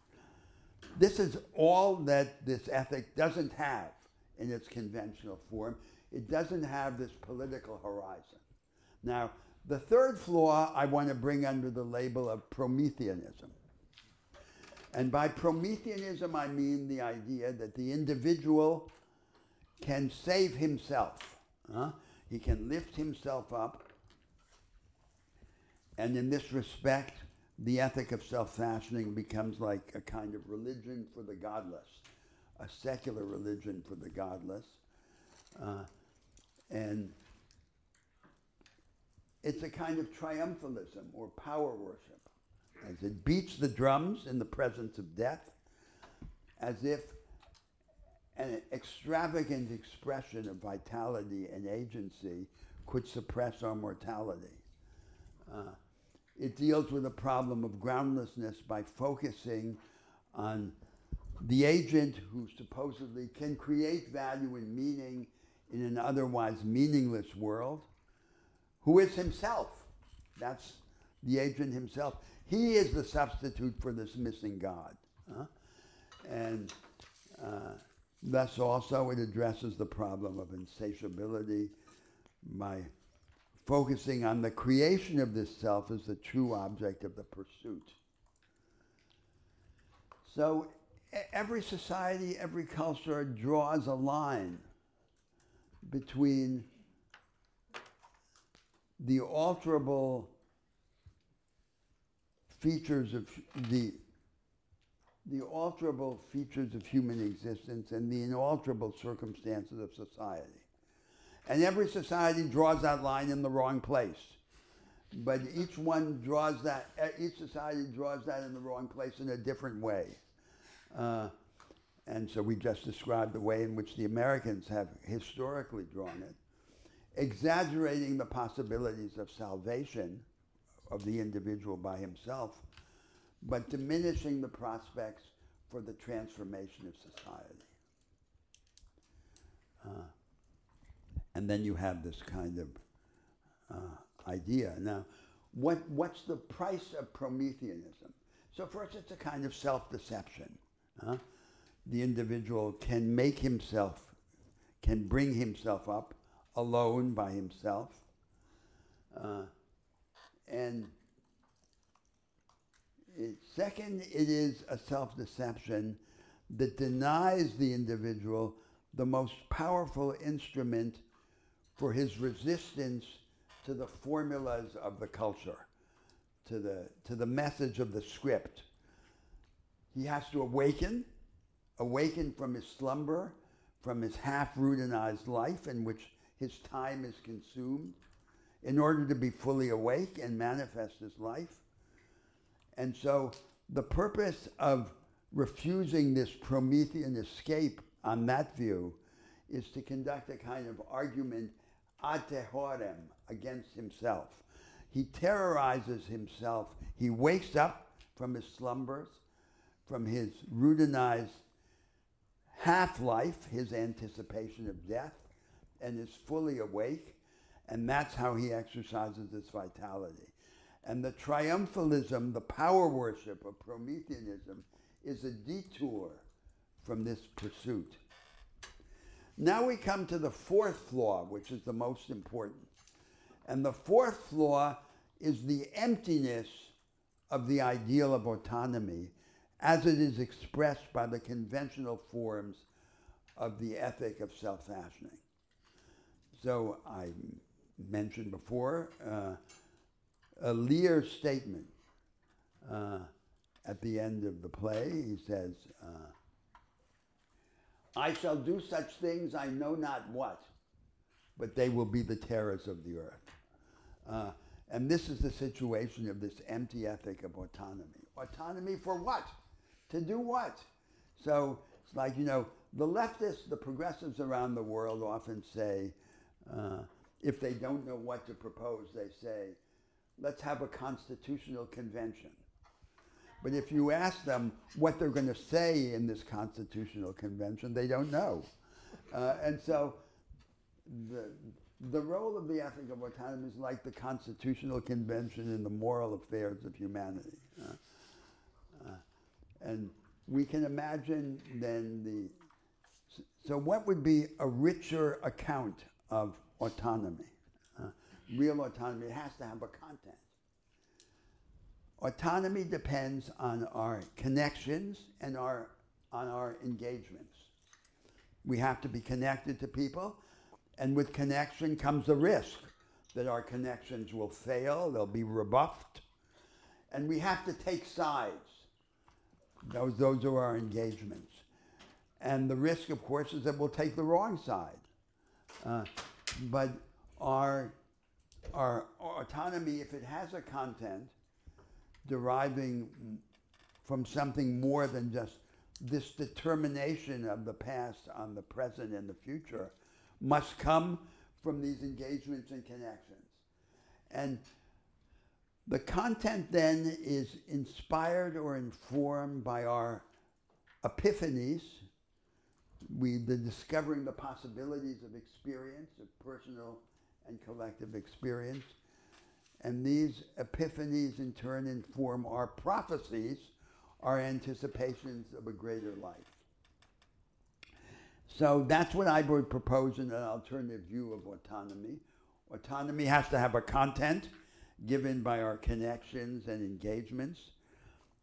This is all that this ethic doesn't have in its conventional form. It doesn't have this political horizon. Now, the third flaw I want to bring under the label of Prometheanism. And by Prometheanism, I mean the idea that the individual can save himself. He can lift himself up. And in this respect, the ethic of self-fashioning becomes like a kind of religion for the godless, a secular religion for the godless. And it's a kind of triumphalism or power worship, as it beats the drums in the presence of death, as if an extravagant expression of vitality and agency could suppress our mortality. It deals with the problem of groundlessness by focusing on the agent who supposedly can create value and meaning in an otherwise meaningless world, who is himself. That's the agent himself. He is the substitute for this missing God. And thus also it addresses the problem of insatiability by focusing on the creation of this self as the true object of the pursuit. So every society, every culture draws a line between the alterable features of the alterable features of human existence and the inalterable circumstances of society. And every society draws that line in the wrong place. But each society draws that in the wrong place in a different way. And so we just described the way in which the Americans have historically drawn it, exaggerating the possibilities of salvation of the individual by himself, but diminishing the prospects for the transformation of society. And then you have this kind of idea. Now, what's the price of Prometheanism? So first, it's a kind of self-deception. The individual can bring himself up alone by himself. Second, it is a self-deception that denies the individual the most powerful instrument for his resistance to the formulas of the culture, to the message of the script. He has to awaken from his slumber, from his half-routinized life in which his time is consumed, in order to be fully awake and manifest his life. And so the purpose of refusing this Promethean escape on that view is to conduct a kind of argument ad tehorem, against himself. He terrorizes himself. He wakes up from his slumbers, from his routinized half-life, his anticipation of death, and is fully awake, and that's how he exercises his vitality. And the triumphalism, the power worship of Prometheanism, is a detour from this pursuit. Now we come to the fourth flaw, which is the most important. And the fourth flaw is the emptiness of the ideal of autonomy as it is expressed by the conventional forms of the ethic of self-fashioning. So I mentioned before Lear's statement at the end of the play. He says, I shall do such things I know not what, but they will be the terrors of the earth. And this is the situation of this empty ethic of autonomy. Autonomy for what? To do what? So it's like, the leftists, the progressives around the world often say, if they don't know what to propose, they say, let's have a constitutional convention. But if you ask them what they're going to say in this constitutional convention, they don't know. And so the role of the ethic of autonomy is like the constitutional convention in the moral affairs of humanity. And we can imagine then so what would be a richer account of autonomy? Real autonomy, it has to have a content. Autonomy depends on our connections and on our engagements. We have to be connected to people, and with connection comes the risk that our connections will fail, they'll be rebuffed, and we have to take sides. Those are our engagements. And the risk, of course, is that we'll take the wrong side. But our autonomy, if it has a content deriving from something more than just this determination of the past on the present and the future, must come from these engagements and connections. And the content then is inspired or informed by our epiphanies, the discovering the possibilities of experience, of personal and collective experience. And these epiphanies in turn inform our prophecies, our anticipations of a greater life. So that's what I would propose in an alternative view of autonomy. Autonomy has to have a content given by our connections and engagements,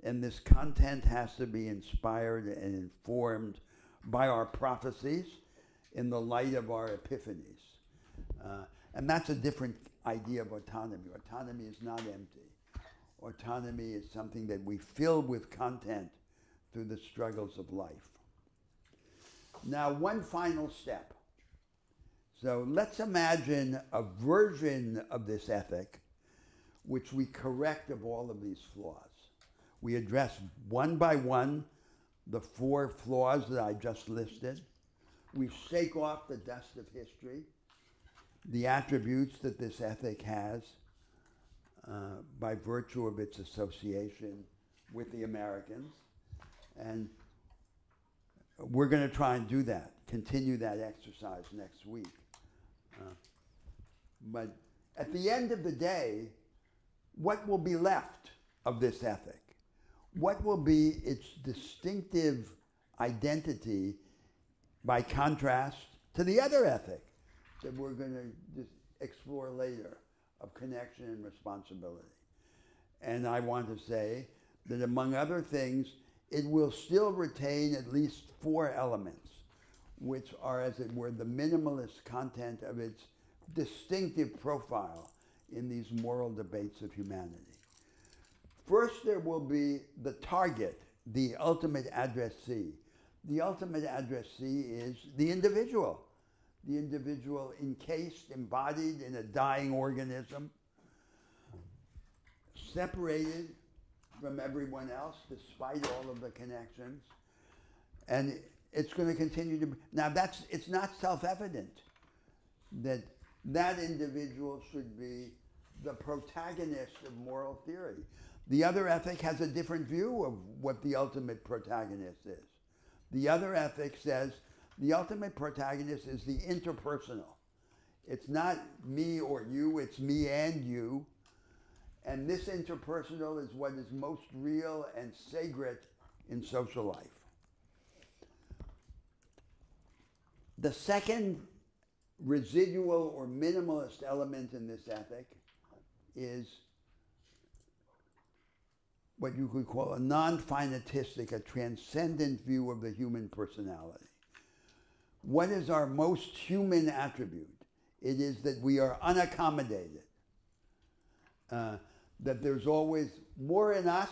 and this content has to be inspired and informed by our prophecies in the light of our epiphanies. And that's a different idea of autonomy. Autonomy is not empty. Autonomy is something that we fill with content through the struggles of life. Now, one final step. So let's imagine a version of this ethic which we correct of all of these flaws. We address one by one the 4 flaws that I just listed. We shake off the dust of history, the attributes that this ethic has by virtue of its association with the Americans. And we're going to try and do that, continue that exercise next week. But at the end of the day, what will be left of this ethic? What will be its distinctive identity by contrast to the other ethic that we're going to explore later of connection and responsibility? And I want to say that among other things, it will still retain at least 4 elements, which are, as it were, the minimalist content of its distinctive profile in these moral debates of humanity. First, there will be the target, the ultimate addressee. The ultimate addressee is the individual encased, embodied in a dying organism, separated from everyone else despite all of the connections. And it's going to continue to be. Now, it's not self-evident that individual should be the protagonist of moral theory. The other ethic has a different view of what the ultimate protagonist is. The other ethic says the ultimate protagonist is the interpersonal. It's not me or you, it's me and you. And this interpersonal is what is most real and sacred in social life. The second residual or minimalist element in this ethic is what you could call a non-finitistic, a transcendent view of the human personality. What is our most human attribute? It is that we are unaccommodated, that there's always more in us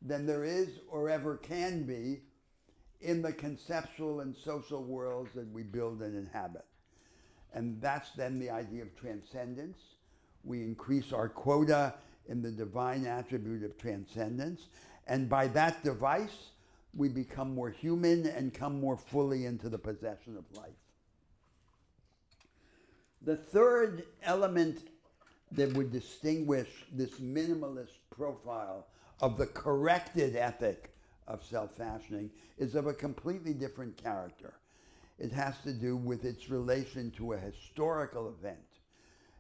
than there is or ever can be in the conceptual and social worlds that we build and inhabit. And that's then the idea of transcendence. We increase our quota in the divine attribute of transcendence. And by that device, we become more human and come more fully into the possession of life. The third element that would distinguish this minimalist profile of the corrected ethic of self-fashioning is of a completely different character. It has to do with its relation to a historical event.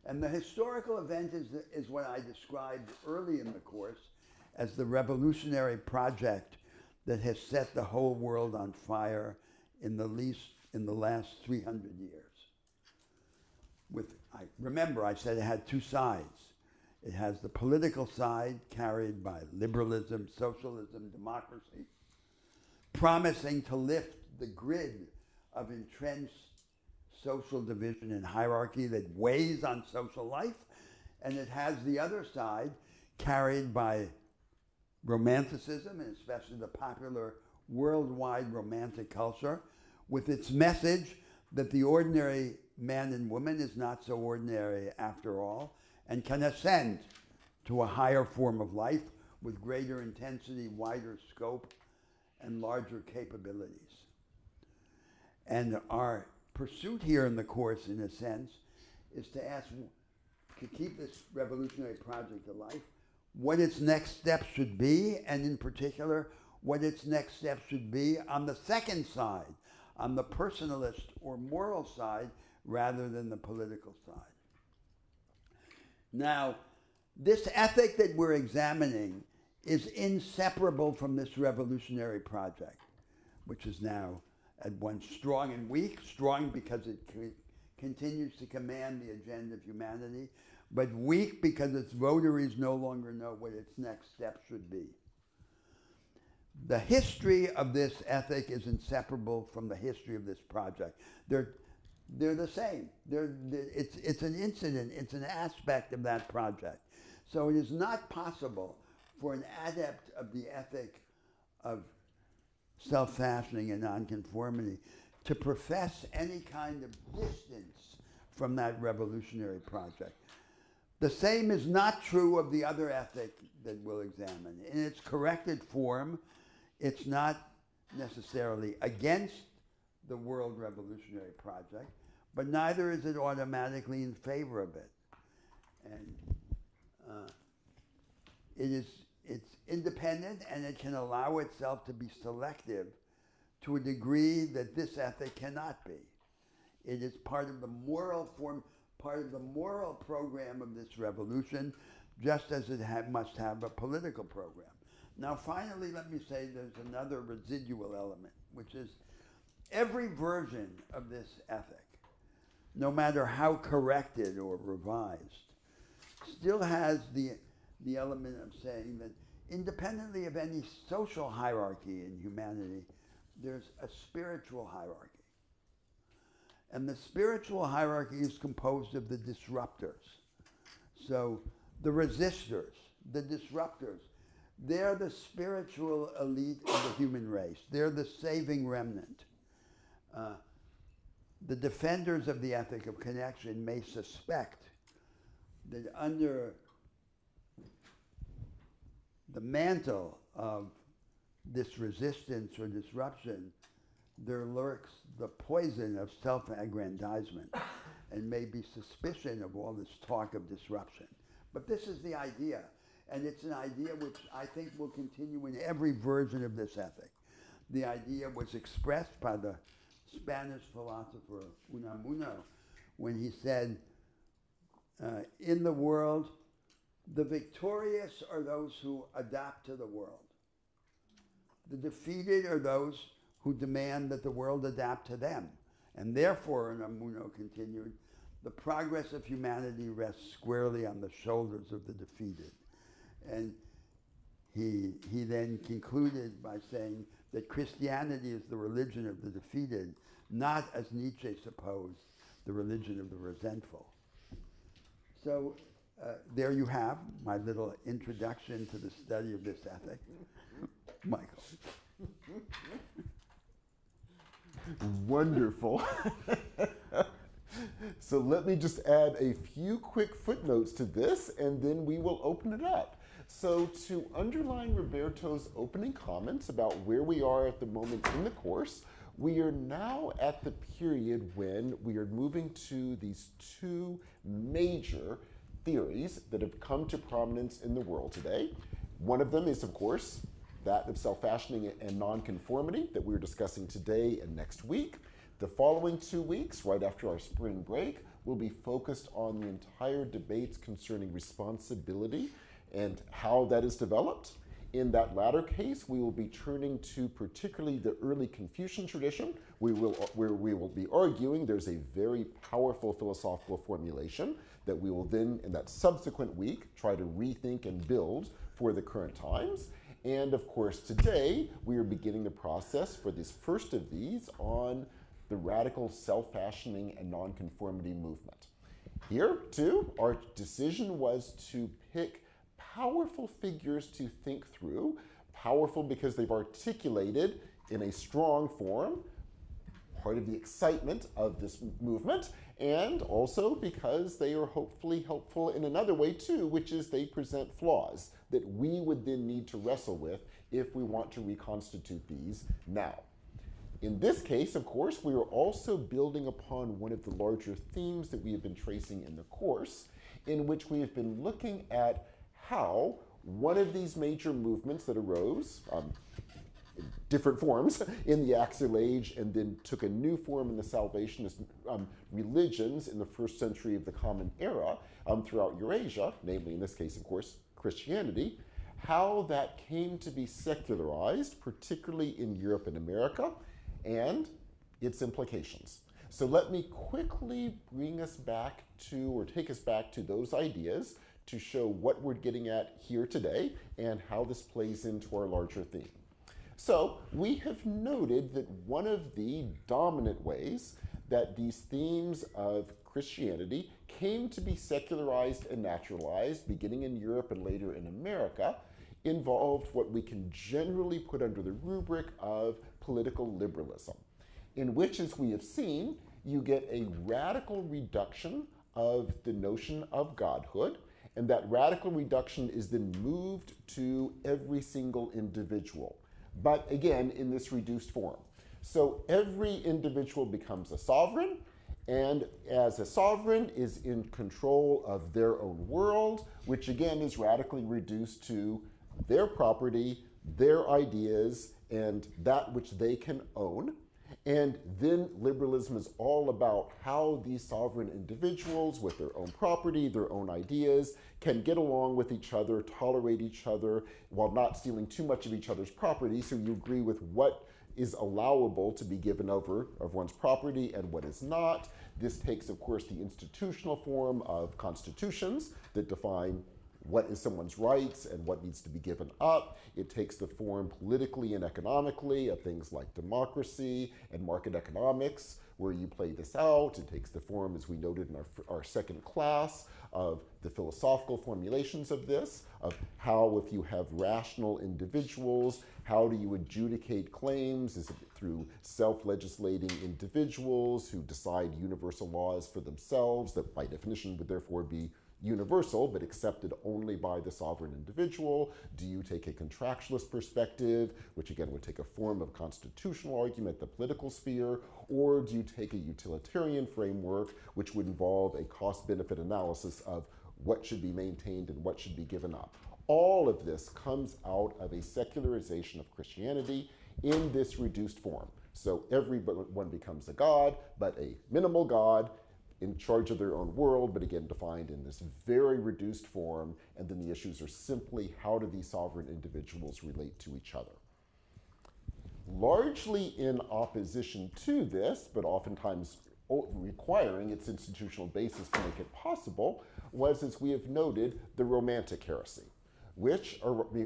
And the historical event is what I described early in the course as the revolutionary project that has set the whole world on fire in the last 300 years. Remember, I said it had two sides. It has the political side carried by liberalism, socialism, democracy, promising to lift the grid of entrenched social division and hierarchy that weighs on social life. And it has the other side carried by Romanticism, and especially the popular worldwide romantic culture, with its message that the ordinary man and woman is not so ordinary after all, and can ascend to a higher form of life with greater intensity, wider scope, and larger capabilities. And our pursuit here in the course, in a sense, is to ask, to keep this revolutionary project alive, what its next steps should be, and in particular, what its next steps should be on the second side, on the personalist or moral side, rather than the political side. Now, this ethic that we're examining is inseparable from this revolutionary project, which is now at once strong and weak, strong because it continues to command the agenda of humanity, but weak because its votaries no longer know what its next step should be. The history of this ethic is inseparable from the history of this project. They're the same. It's an incident, it's an aspect of that project. So it is not possible for an adept of the ethic of self-fashioning and nonconformity to profess any kind of distance from that revolutionary project. The same is not true of the other ethic that we'll examine. In its corrected form, it's not necessarily against the world revolutionary project, but neither is it automatically in favor of it. And it's independent, and it can allow itself to be selective to a degree that this ethic cannot be. It is part of the moral form, part of the moral program of this revolution, just as it must have a political program. Now, finally, let me say there's another residual element, which is every version of this ethic, no matter how corrected or revised, still has the element of saying that independently of any social hierarchy in humanity, there's a spiritual hierarchy. And the spiritual hierarchy is composed of the disruptors. So the resistors, the disruptors, they're the spiritual elite of the human race. They're the saving remnant. The defenders of the ethic of connection may suspect that under the mantle of this resistance or disruption, there lurks the poison of self-aggrandizement and maybe suspicion of all this talk of disruption. But this is the idea, and it's an idea which I think will continue in every version of this ethic. The idea was expressed by the Spanish philosopher Unamuno when he said, in the world, the victorious are those who adapt to the world. The defeated are those who demand that the world adapt to them. And therefore, Unamuno continued, the progress of humanity rests squarely on the shoulders of the defeated. And he then concluded by saying that Christianity is the religion of the defeated, not, as Nietzsche supposed, the religion of the resentful. So there you have my little introduction to the study of this ethic. Michael. Wonderful. So let me just add a few quick footnotes to this, and then we will open it up. So to underline Roberto's opening comments about where we are at the moment in the course, we are now at the period when we are moving to these two major theories that have come to prominence in the world today. One of them is, of course, that of self-fashioning and nonconformity that we're discussing today and next week. The following 2 weeks, right after our spring break, will be focused on the entire debates concerning responsibility and how that is developed. In that latter case, we will be turning to particularly the early Confucian tradition, where we will be arguing there's a very powerful philosophical formulation that we will then, in that subsequent week, try to rethink and build for the current times. And of course, today, we are beginning the process for this first of these on the radical self-fashioning and nonconformity movement. Here, too, our decision was to pick powerful figures to think through, powerful because they've articulated in a strong form part of the excitement of this movement, and also because they are hopefully helpful in another way too, which is they present flaws that we would then need to wrestle with if we want to reconstitute these now. In this case, of course, we are also building upon one of the larger themes that we have been tracing in the course, in which we have been looking at how one of these major movements that arose in different forms in the Axial Age and then took a new form in the Salvationist religions in the first century of the Common Era throughout Eurasia, namely in this case, of course, Christianity, how that came to be secularized, particularly in Europe and America, and its implications. So let me quickly bring us back to, or take us back to those ideas to show what we're getting at here today and how this plays into our larger theme. So we have noted that one of the dominant ways that these themes of Christianity came to be secularized and naturalized, beginning in Europe and later in America, involved what we can generally put under the rubric of political liberalism, in which, as we have seen, you get a radical reduction of the notion of godhood, and that radical reduction is then moved to every single individual, but again, in this reduced form. So every individual becomes a sovereign, and as a sovereign is in control of their own world, which again is radically reduced to their property, their ideas, and that which they can own. And then liberalism is all about how these sovereign individuals with their own property, their own ideas, can get along with each other, tolerate each other, while not stealing too much of each other's property, so you agree with what is allowable to be given over of one's property and what is not. This takes, of course, the institutional form of constitutions that define what is someone's rights and what needs to be given up. It takes the form politically and economically of things like democracy and market economics, where you play this out. It takes the form, as we noted in our second class, of the philosophical formulations of this, of how, if you have rational individuals, how do you adjudicate claims? Is it through self-legislating individuals who decide universal laws for themselves that by definition would therefore be universal, but accepted only by the sovereign individual? Do you take a contractualist perspective, which again would take a form of constitutional argument, the political sphere, or do you take a utilitarian framework, which would involve a cost-benefit analysis of what should be maintained and what should be given up? All of this comes out of a secularization of Christianity in this reduced form. So everyone becomes a god, but a minimal god, in charge of their own world, but again defined in this very reduced form, and then the issues are simply how do these sovereign individuals relate to each other. Largely in opposition to this, but oftentimes requiring its institutional basis to make it possible, was, as we have noted, the Romantic heresy, which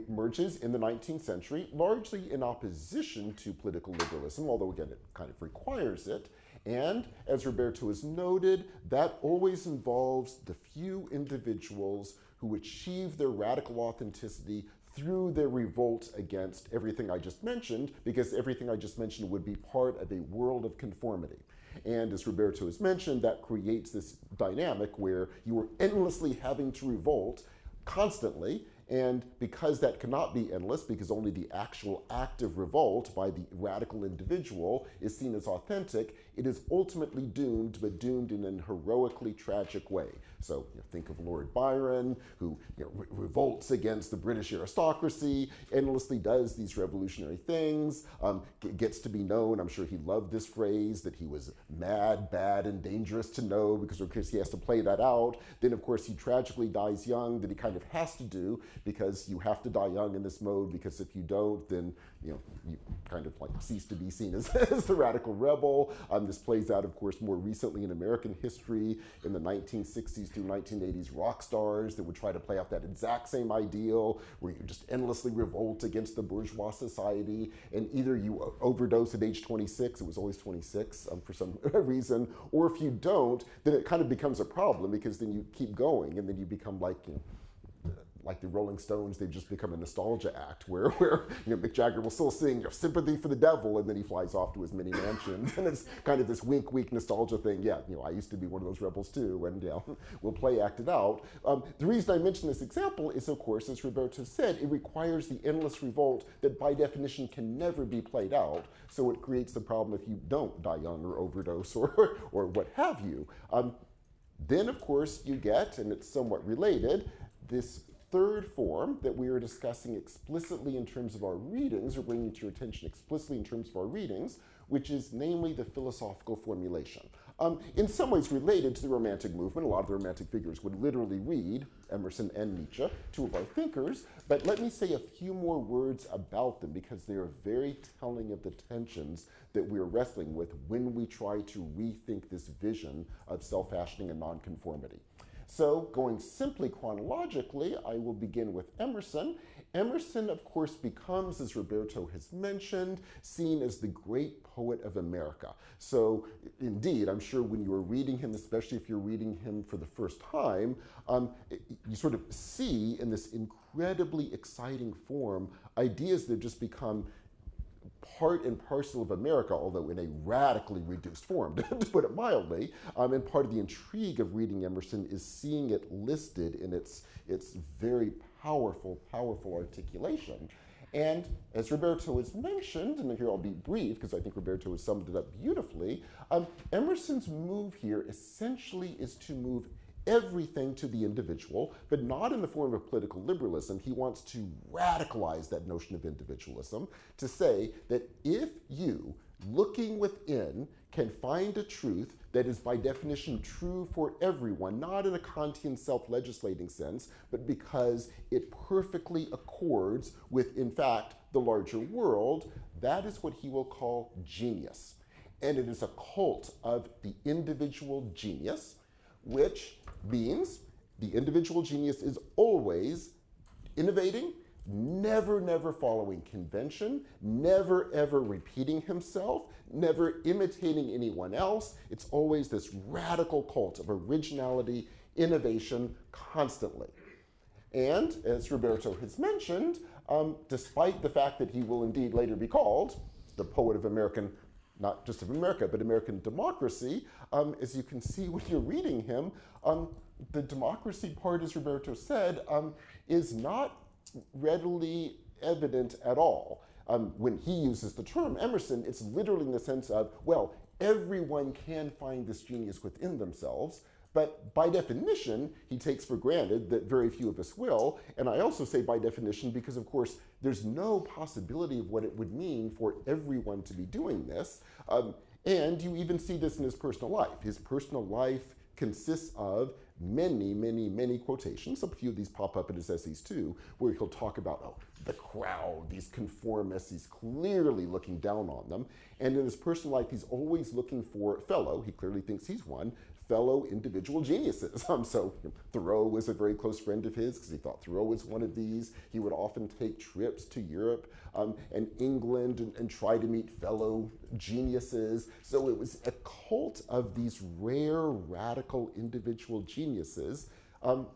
emerges in the 19th century, largely in opposition to political liberalism, although again it kind of requires it. And as Roberto has noted, that always involves the few individuals who achieve their radical authenticity through their revolt against everything I just mentioned, because everything I just mentioned would be part of a world of conformity. And as Roberto has mentioned, that creates this dynamic where you are endlessly having to revolt constantly And because that cannot be endless, because only the actual act of revolt by the radical individual is seen as authentic, it is ultimately doomed, but doomed in an heroically tragic way. So think of Lord Byron, who revolts against the British aristocracy, endlessly does these revolutionary things, gets to be known, I'm sure he loved this phrase, that he was mad, bad, and dangerous to know, because of course he has to play that out. Then of course he tragically dies young, that he kind of has to do, because you have to die young in this mode, because if you don't, then you kind of like cease to be seen as, as the radical rebel. This plays out, of course, more recently in American history in the 1960s through 1980s rock stars that would try to play out that exact same ideal where you just endlessly revolt against the bourgeois society, and either you overdose at age 26, it was always 26 for some reason, or if you don't, then it kind of becomes a problem, because then you keep going and then you become like, like the Rolling Stones, they've just become a nostalgia act where Mick Jagger will still sing "Sympathy for the Devil" and then he flies off to his many mansions, and it's kind of this wink nostalgia thing. Yeah, I used to be one of those rebels too, and we'll play act it out. The reason I mention this example is, of course, as Roberto said, it requires the endless revolt that by definition can never be played out. So it creates the problem if you don't die young or overdose or what have you. Then, of course, you get, and it's somewhat related, this third form that we are discussing explicitly in terms of our readings, or bringing to your attention explicitly in terms of our readings, which is namely the philosophical formulation. In some ways related to the Romantic movement. A lot of the Romantic figures would literally read Emerson and Nietzsche, two of our thinkers, but let me say a few more words about them, because they are very telling of the tensions that we're wrestling with when we try to rethink this vision of self-fashioning and nonconformity. So going simply chronologically, I will begin with Emerson. Emerson, of course, becomes, as Roberto has mentioned, seen as the great poet of America. So indeed, I'm sure when you're reading him, especially if you're reading him for the first time, you sort of see in this incredibly exciting form ideas that just become part and parcel of America, although in a radically reduced form, to put it mildly. And part of the intrigue of reading Emerson is seeing it listed in its very powerful articulation. And as Roberto has mentioned, and here I'll be brief because I think Roberto has summed it up beautifully, Emerson's move here essentially is to move everything to the individual, but not in the form of political liberalism. He wants to radicalize that notion of individualism to say that if you, looking within, can find a truth that is by definition true for everyone, not in a Kantian self-legislating sense, but because it perfectly accords with, in fact, the larger world, that is what he will call genius. And it is a cult of the individual genius, which means the individual genius is always innovating, never following convention, never ever repeating himself, never imitating anyone else. It's always this radical cult of originality, innovation, constantly. And as Roberto has mentioned, despite the fact that he will indeed later be called the poet of American, not just of America, but American democracy, as you can see when you're reading him, the democracy part, as Roberto said, is not readily evident at all. When he uses the term Emerson, it's literally in the sense of, well, everyone can find this genius within themselves, but by definition, he takes for granted that very few of us will. And I also say by definition because, of course, there's no possibility of what it would mean for everyone to be doing this. And you even see this in his personal life. His personal life consists of many quotations. A few of these pop up in his essays too, where he'll talk about the crowd, these conformists, he's clearly looking down on them. And in his personal life, he's always looking for fellow, he clearly thinks he's one, fellow individual geniuses. So Thoreau was a very close friend of his because he thought Thoreau was one of these. He would often take trips to Europe and England and try to meet fellow geniuses. So it was a cult of these rare, radical individual geniuses,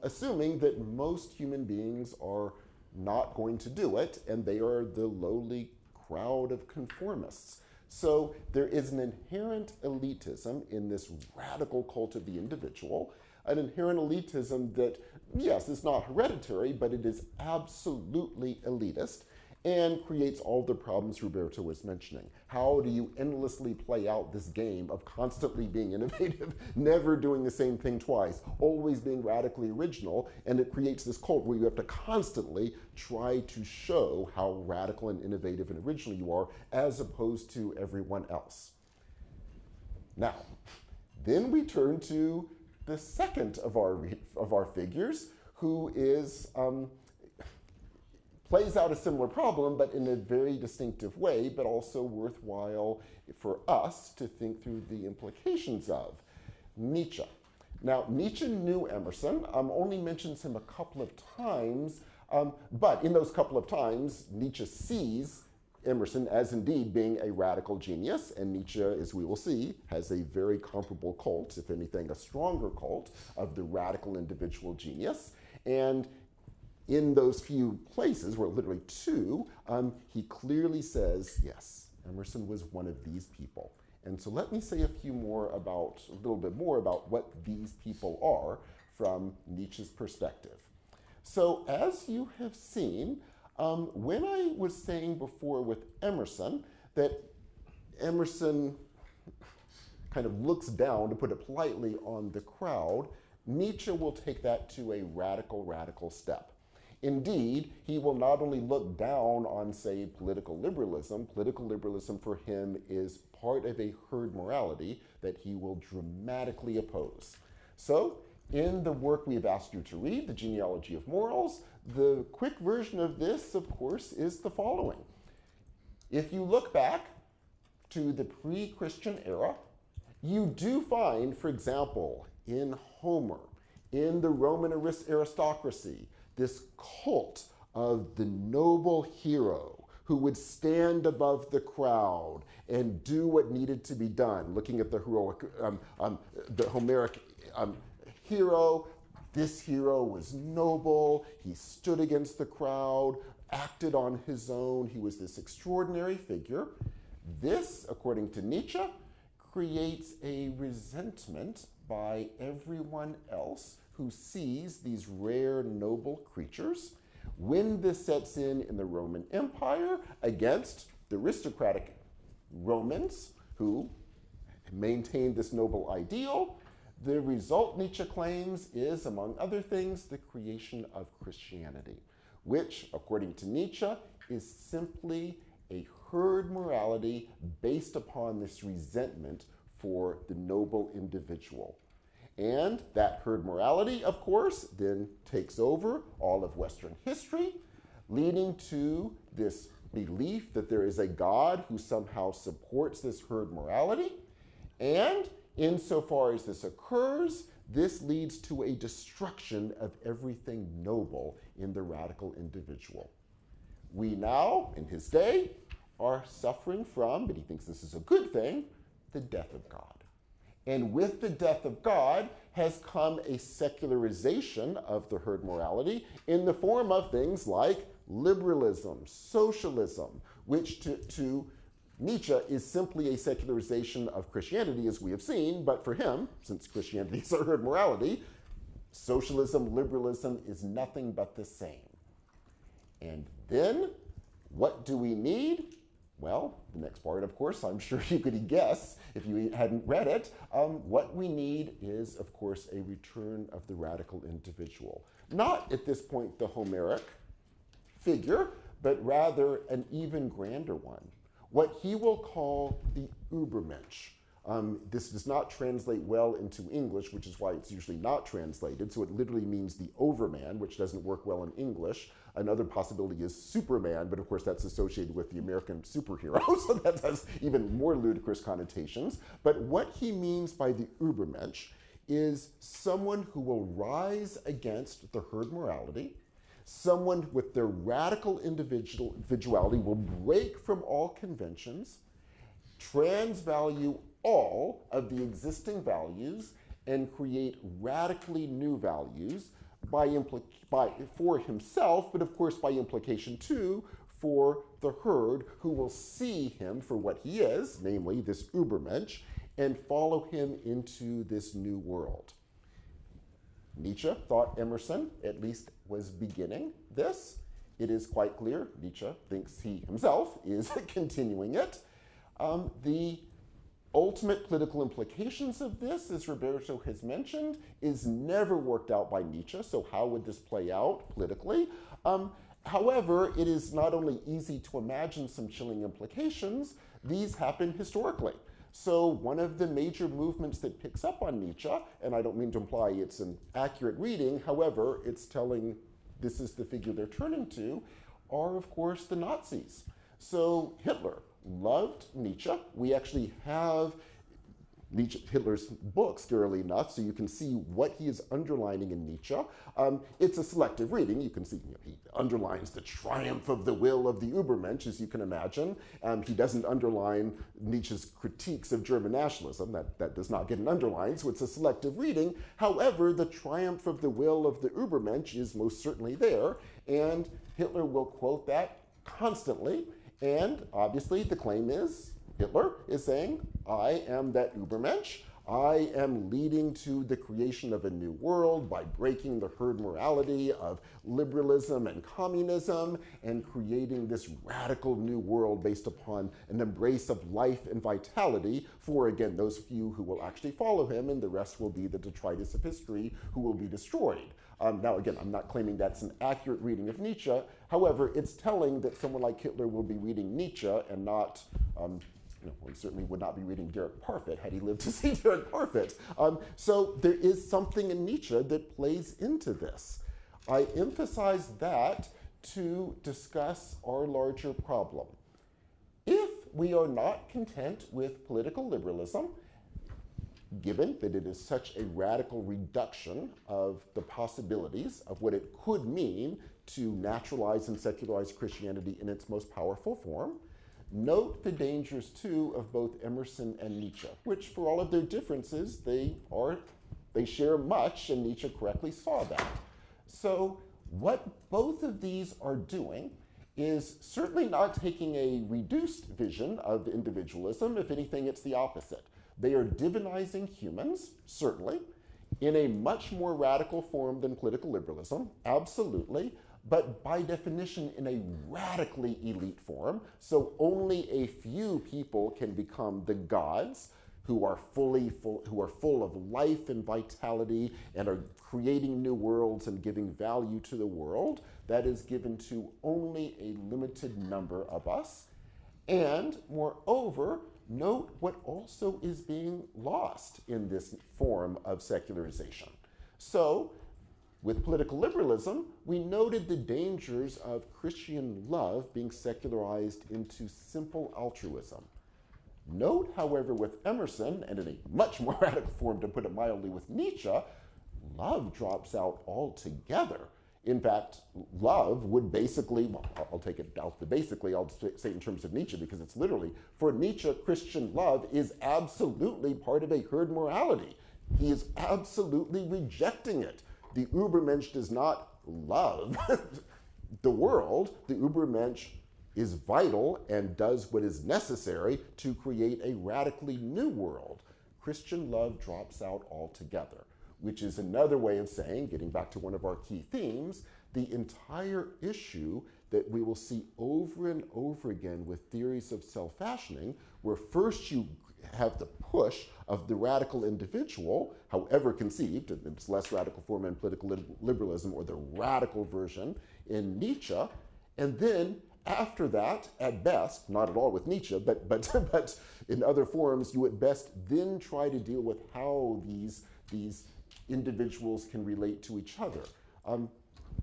assuming that most human beings are not going to do it, and they are the lowly crowd of conformists. So there is an inherent elitism in this radical cult of the individual. an inherent elitism that, yes, is not hereditary, but it is absolutely elitist and creates all the problems Roberto was mentioning. How do you endlessly play out this game of constantly being innovative, never doing the same thing twice, always being radically original, and it creates this cult where you have to constantly try to show how radical and innovative and original you are as opposed to everyone else. Now, then we turn to the second of our figures, who is plays out a similar problem, but in a very distinctive way, but also worthwhile for us to think through the implications of. Nietzsche. Now, Nietzsche knew Emerson, only mentions him a couple of times, but in those couple of times, Nietzsche sees Emerson as indeed being a radical genius, and Nietzsche, as we will see, has a very comparable cult, if anything, a stronger cult of the radical individual genius. And in those few places, where literally two, he clearly says, yes, Emerson was one of these people. And so let me say a little bit more about what these people are from Nietzsche's perspective. So as you have seen, when I was saying before with Emerson that Emerson kind of looks down, to put it politely, on the crowd, Nietzsche will take that to a radical step. Indeed, he will not only look down on, say, political liberalism for him is part of a herd morality that he will dramatically oppose. So, in the work we have asked you to read, The Genealogy of Morals, the quick version of this, of course, is the following. If you look back to the pre-Christian era, you do find, for example, in Homer, in the Roman aristocracy, this cult of the noble hero who would stand above the crowd and do what needed to be done. Looking at the heroic, the Homeric hero, this hero was noble, he stood against the crowd, acted on his own, he was this extraordinary figure. This, according to Nietzsche, creates a resentment by everyone else who sees these rare, noble creatures. When this sets in the Roman Empire against the aristocratic Romans who maintained this noble ideal, the result, Nietzsche claims, is, among other things, the creation of Christianity, which, according to Nietzsche, is simply a herd morality based upon this resentment for the noble individual. And that herd morality, of course, then takes over all of Western history, leading to this belief that there is a God who somehow supports this herd morality. And insofar as this occurs, this leads to a destruction of everything noble in the radical individual. We now, in his day, are suffering from, but he thinks this is a good thing, the death of God. And with the death of God has come a secularization of the herd morality in the form of things like liberalism, socialism, which to Nietzsche is simply a secularization of Christianity, as we have seen, but for him, since Christianity is a herd morality, socialism, liberalism is nothing but the same. And then, what do we need? Well, the next part, of course, I'm sure you could guess if you hadn't read it. What we need is, of course, a return of the radical individual. Not, at this point, the Homeric figure, but rather an even grander one. What he will call the Übermensch. This does not translate well into English, which is why it's usually not translated. So it literally means the overman, which doesn't work well in English. Another possibility is Superman, but of course that's associated with the American superhero, so that has even more ludicrous connotations. But what he means by the Übermensch is someone who will rise against the herd morality, someone with their radical individuality will break from all conventions, transvalue all of the existing values, and create radically new values for himself, but of course by implication too, for the herd who will see him for what he is, namely this Übermensch, and follow him into this new world. Nietzsche thought Emerson at least was beginning this. It is quite clear Nietzsche thinks he himself is continuing it. The ultimate political implications of this, as Roberto has mentioned, is never worked out by Nietzsche. So how would this play out politically? However, it is not only easy to imagine some chilling implications, these happen historically. So one of the major movements that picks up on Nietzsche, and I don't mean to imply it's an accurate reading, however, it's telling this is the figure they're turning to, are of course the Nazis. So Hitler loved Nietzsche. We actually have Hitler's book, scarily enough, so you can see what he is underlining in Nietzsche. It's a selective reading. You can see he underlines the triumph of the will of the Übermensch, as you can imagine. He doesn't underline Nietzsche's critiques of German nationalism. That does not get an underline, so it's a selective reading. However, the triumph of the will of the Übermensch is most certainly there, and Hitler will quote that constantly. And obviously, the claim is Hitler is saying, I am that Übermensch. I am leading to the creation of a new world by breaking the herd morality of liberalism and communism and creating this radical new world based upon an embrace of life and vitality for, again, those few who will actually follow him, and the rest will be the detritus of history who will be destroyed. Now, again, I'm not claiming that's an accurate reading of Nietzsche. However, it's telling that someone like Hitler will be reading Nietzsche and not we certainly would not be reading Derek Parfit had he lived to see Derek Parfit. So there is something in Nietzsche that plays into this. I emphasize that to discuss our larger problem. If we are not content with political liberalism, given that it is such a radical reduction of the possibilities of what it could mean to naturalize and secularize Christianity in its most powerful form, note the dangers, too, of both Emerson and Nietzsche, which, for all of their differences, they share much, and Nietzsche correctly saw that. So what both of these are doing is certainly not taking a reduced vision of individualism. If anything, it's the opposite. They are divinizing humans, certainly, in a much more radical form than political liberalism, absolutely, but by definition in a radically elite form. So only a few people can become the gods who are full of life and vitality and are creating new worlds and giving value to the world. That is given to only a limited number of us. And moreover, note what also is being lost in this form of secularization. So, with political liberalism, we noted the dangers of Christian love being secularized into simple altruism. Note, however, with Emerson, and in a much more radical form, to put it mildly, with Nietzsche, love drops out altogether. In fact, love would basically, well, I'll take it out to basically, I'll say it in terms of Nietzsche because it's literally, for Nietzsche, Christian love is absolutely part of a herd morality. He is absolutely rejecting it. The Übermensch does not love the world. The Übermensch is vital and does what is necessary to create a radically new world. Christian love drops out altogether, which is another way of saying, getting back to one of our key themes, the entire issue that we will see over and over again with theories of self-fashioning, where first you have the push of the radical individual, however conceived, in its less radical form in political liberalism, or the radical version in Nietzsche, and then after that, at best, not at all with Nietzsche, but in other forms, you at best then try to deal with how these individuals can relate to each other.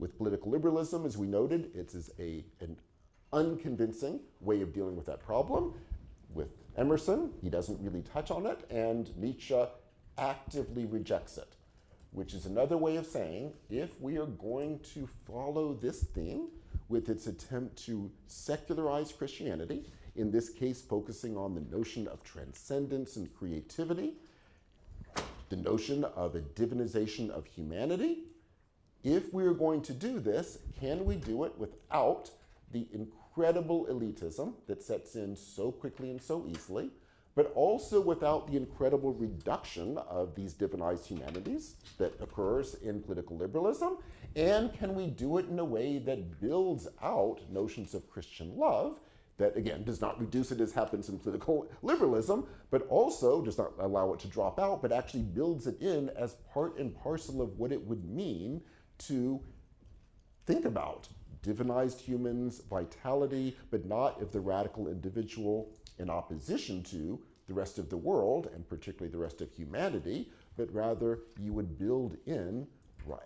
With political liberalism, as we noted, it is an unconvincing way of dealing with that problem. With Emerson, he doesn't really touch on it, and Nietzsche actively rejects it, which is another way of saying, if we are going to follow this theme with its attempt to secularize Christianity, in this case focusing on the notion of transcendence and creativity, the notion of a divinization of humanity, if we are going to do this, can we do it without the incredible elitism that sets in so quickly and so easily, but also without the incredible reduction of these divinized humanities that occurs in political liberalism? And can we do it in a way that builds out notions of Christian love that, again, does not reduce it as happens in political liberalism, but also does not allow it to drop out, but actually builds it in as part and parcel of what it would mean to think about divinized humans, vitality, but not of the radical individual in opposition to the rest of the world, and particularly the rest of humanity, but rather you would build in,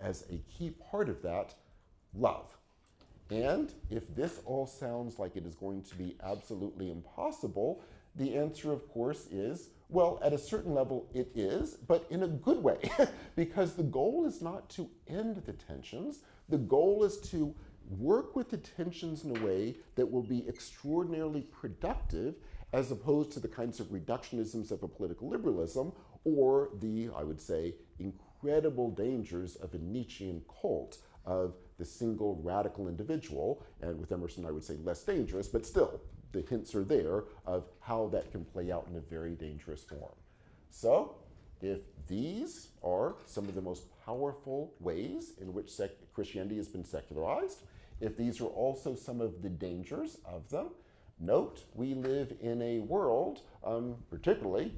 as a key part of that, love. And if this all sounds like it is going to be absolutely impossible, the answer, of course, is, well, at a certain level it is, but in a good way, because the goal is not to end the tensions. The goal is to work with the tensions in a way that will be extraordinarily productive, as opposed to the kinds of reductionisms of a political liberalism, or the, I would say, incredible dangers of a Nietzschean cult of the single radical individual, and with Emerson I would say less dangerous, but still, the hints are there of how that can play out in a very dangerous form. So, if these are some of the most powerful ways in which Christianity has been secularized, if these are also some of the dangers of them, note we live in a world, particularly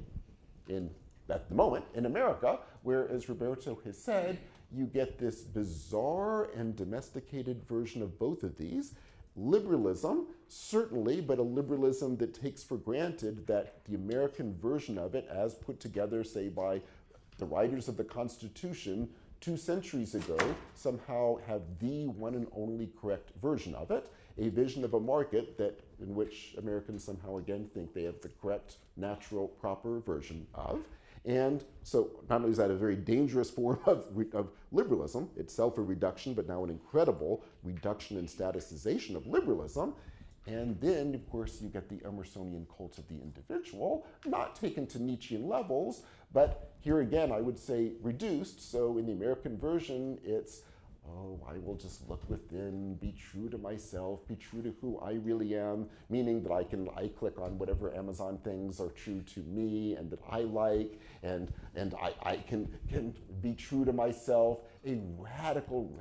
at the moment in America, where, as Roberto has said, you get this bizarre and domesticated version of both of these. Liberalism, certainly, but a liberalism that takes for granted that the American version of it, as put together, say, by the writers of the Constitution 2 centuries ago, somehow have the one and only correct version of it, a vision of a market in which Americans somehow again think they have the correct, natural, proper version of. And so not only is that a very dangerous form of liberalism, itself a reduction, but now an incredible reduction and statusization of liberalism. And then, of course, you get the Emersonian cult of the individual, not taken to Nietzschean levels, but here again, I would say reduced. So in the American version, it's, oh, I will just look within, be true to myself, be true to who I really am, meaning that I click on whatever Amazon things are true to me and that I like, and I can be true to myself, a radical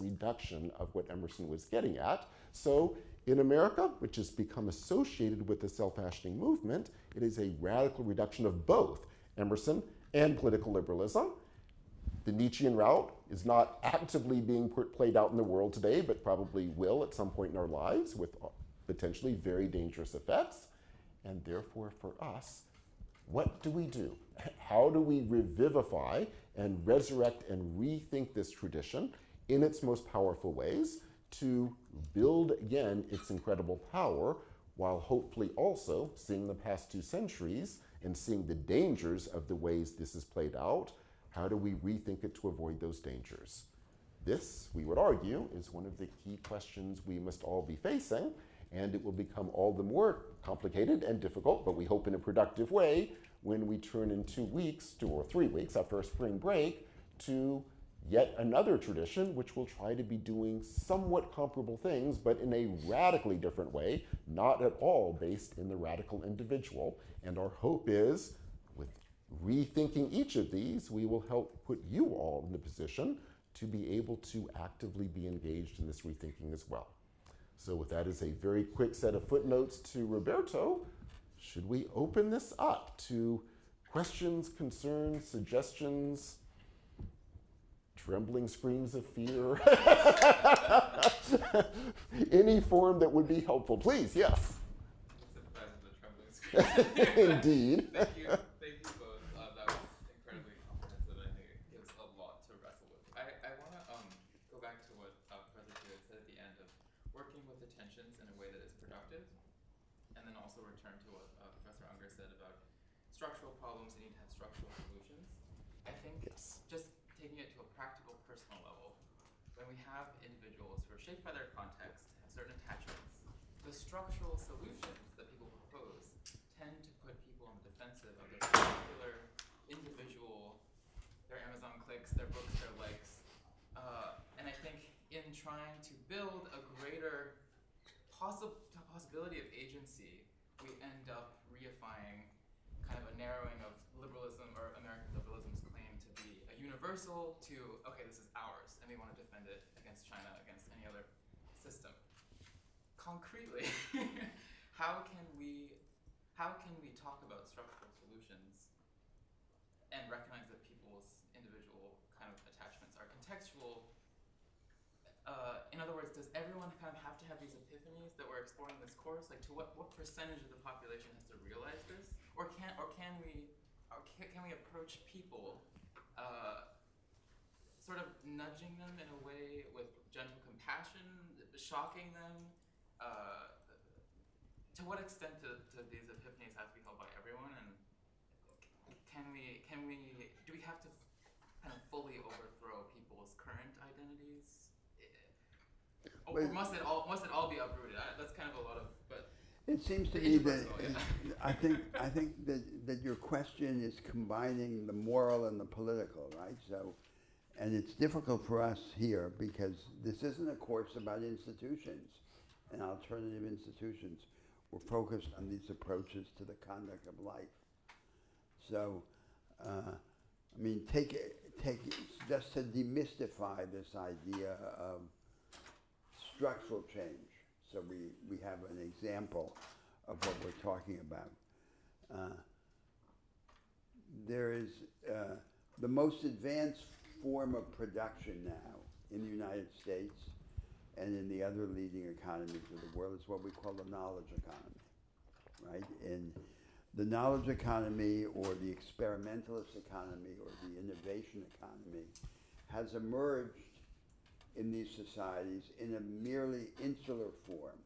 reduction of what Emerson was getting at. So in America, which has become associated with the self-fashioning movement, it is a radical reduction of both Emerson and political liberalism. The Nietzschean route is not actively being played out in the world today, but probably will at some point in our lives with potentially very dangerous effects. And therefore, for us, what do? How do we revivify and resurrect and rethink this tradition in its most powerful ways to build again its incredible power, while hopefully also seeing the past 2 centuries and seeing the dangers of the ways this is played out? How do we rethink it to avoid those dangers? This, we would argue, is one of the key questions we must all be facing, and it will become all the more complicated and difficult, but we hope in a productive way, when we turn in 2 weeks, 2 or 3 weeks after our spring break, to yet another tradition which will try to be doing somewhat comparable things, but in a radically different way, not at all based in the radical individual. And our hope is, with rethinking each of these, we will help put you all in the position to be able to actively be engaged in this rethinking as well. So with that as a very quick set of footnotes to Roberto, should we open this up to questions, concerns, suggestions, trembling screams of fear? Any form that would be helpful, please, yes. Indeed. Thank you both. That was incredibly comprehensive, and I think it gives a lot to wrestle with. I want to go back to what Professor Tewitt said at the end of working with the tensions in a way that is productive, and then also return to what Professor Unger said about structural problems need to have structural solutions. I think just taking it to a practical, personal level, when we have individuals who are shaped by their context, have certain attachments, the structural solutions that people propose tend to put people on the defensive of their particular individual, their Amazon clicks, their books, their likes. And I think in trying to build a greater possibility of agency, we end up reifying kind of a narrowing of liberalism or American liberalism's claim to be a universal to, okay, this is ours, and we want to defend it against China, against any other system. Concretely, how can we talk about structural solutions and recognize that people's individual kind of attachments are contextual? In other words, does everyone kind of have to have these epiphanies that we're exploring in this course? Like, to what percentage of the population has to realize this, or can we approach people, sort of nudging them in a way with gentle compassion, shocking them? To what extent do these epiphanies have to be held by everyone, and do we have to kind of fully overthrow people's current identities? Or must it all be uprooted? That's kind of a lot of, but it seems to me that yeah. I think that your question is combining the moral and the political, right? So, and it's difficult for us here because this isn't a course about institutions and alternative institutions. We're focused on these approaches to the conduct of life. So, I mean, take just to demystify this idea of structural change. So we have an example of what we're talking about. There is the most advanced form of production now in the United States and in the other leading economies of the world is what we call the knowledge economy, right? And the knowledge economy or the experimentalist economy or the innovation economy has emerged in these societies in a merely insular form.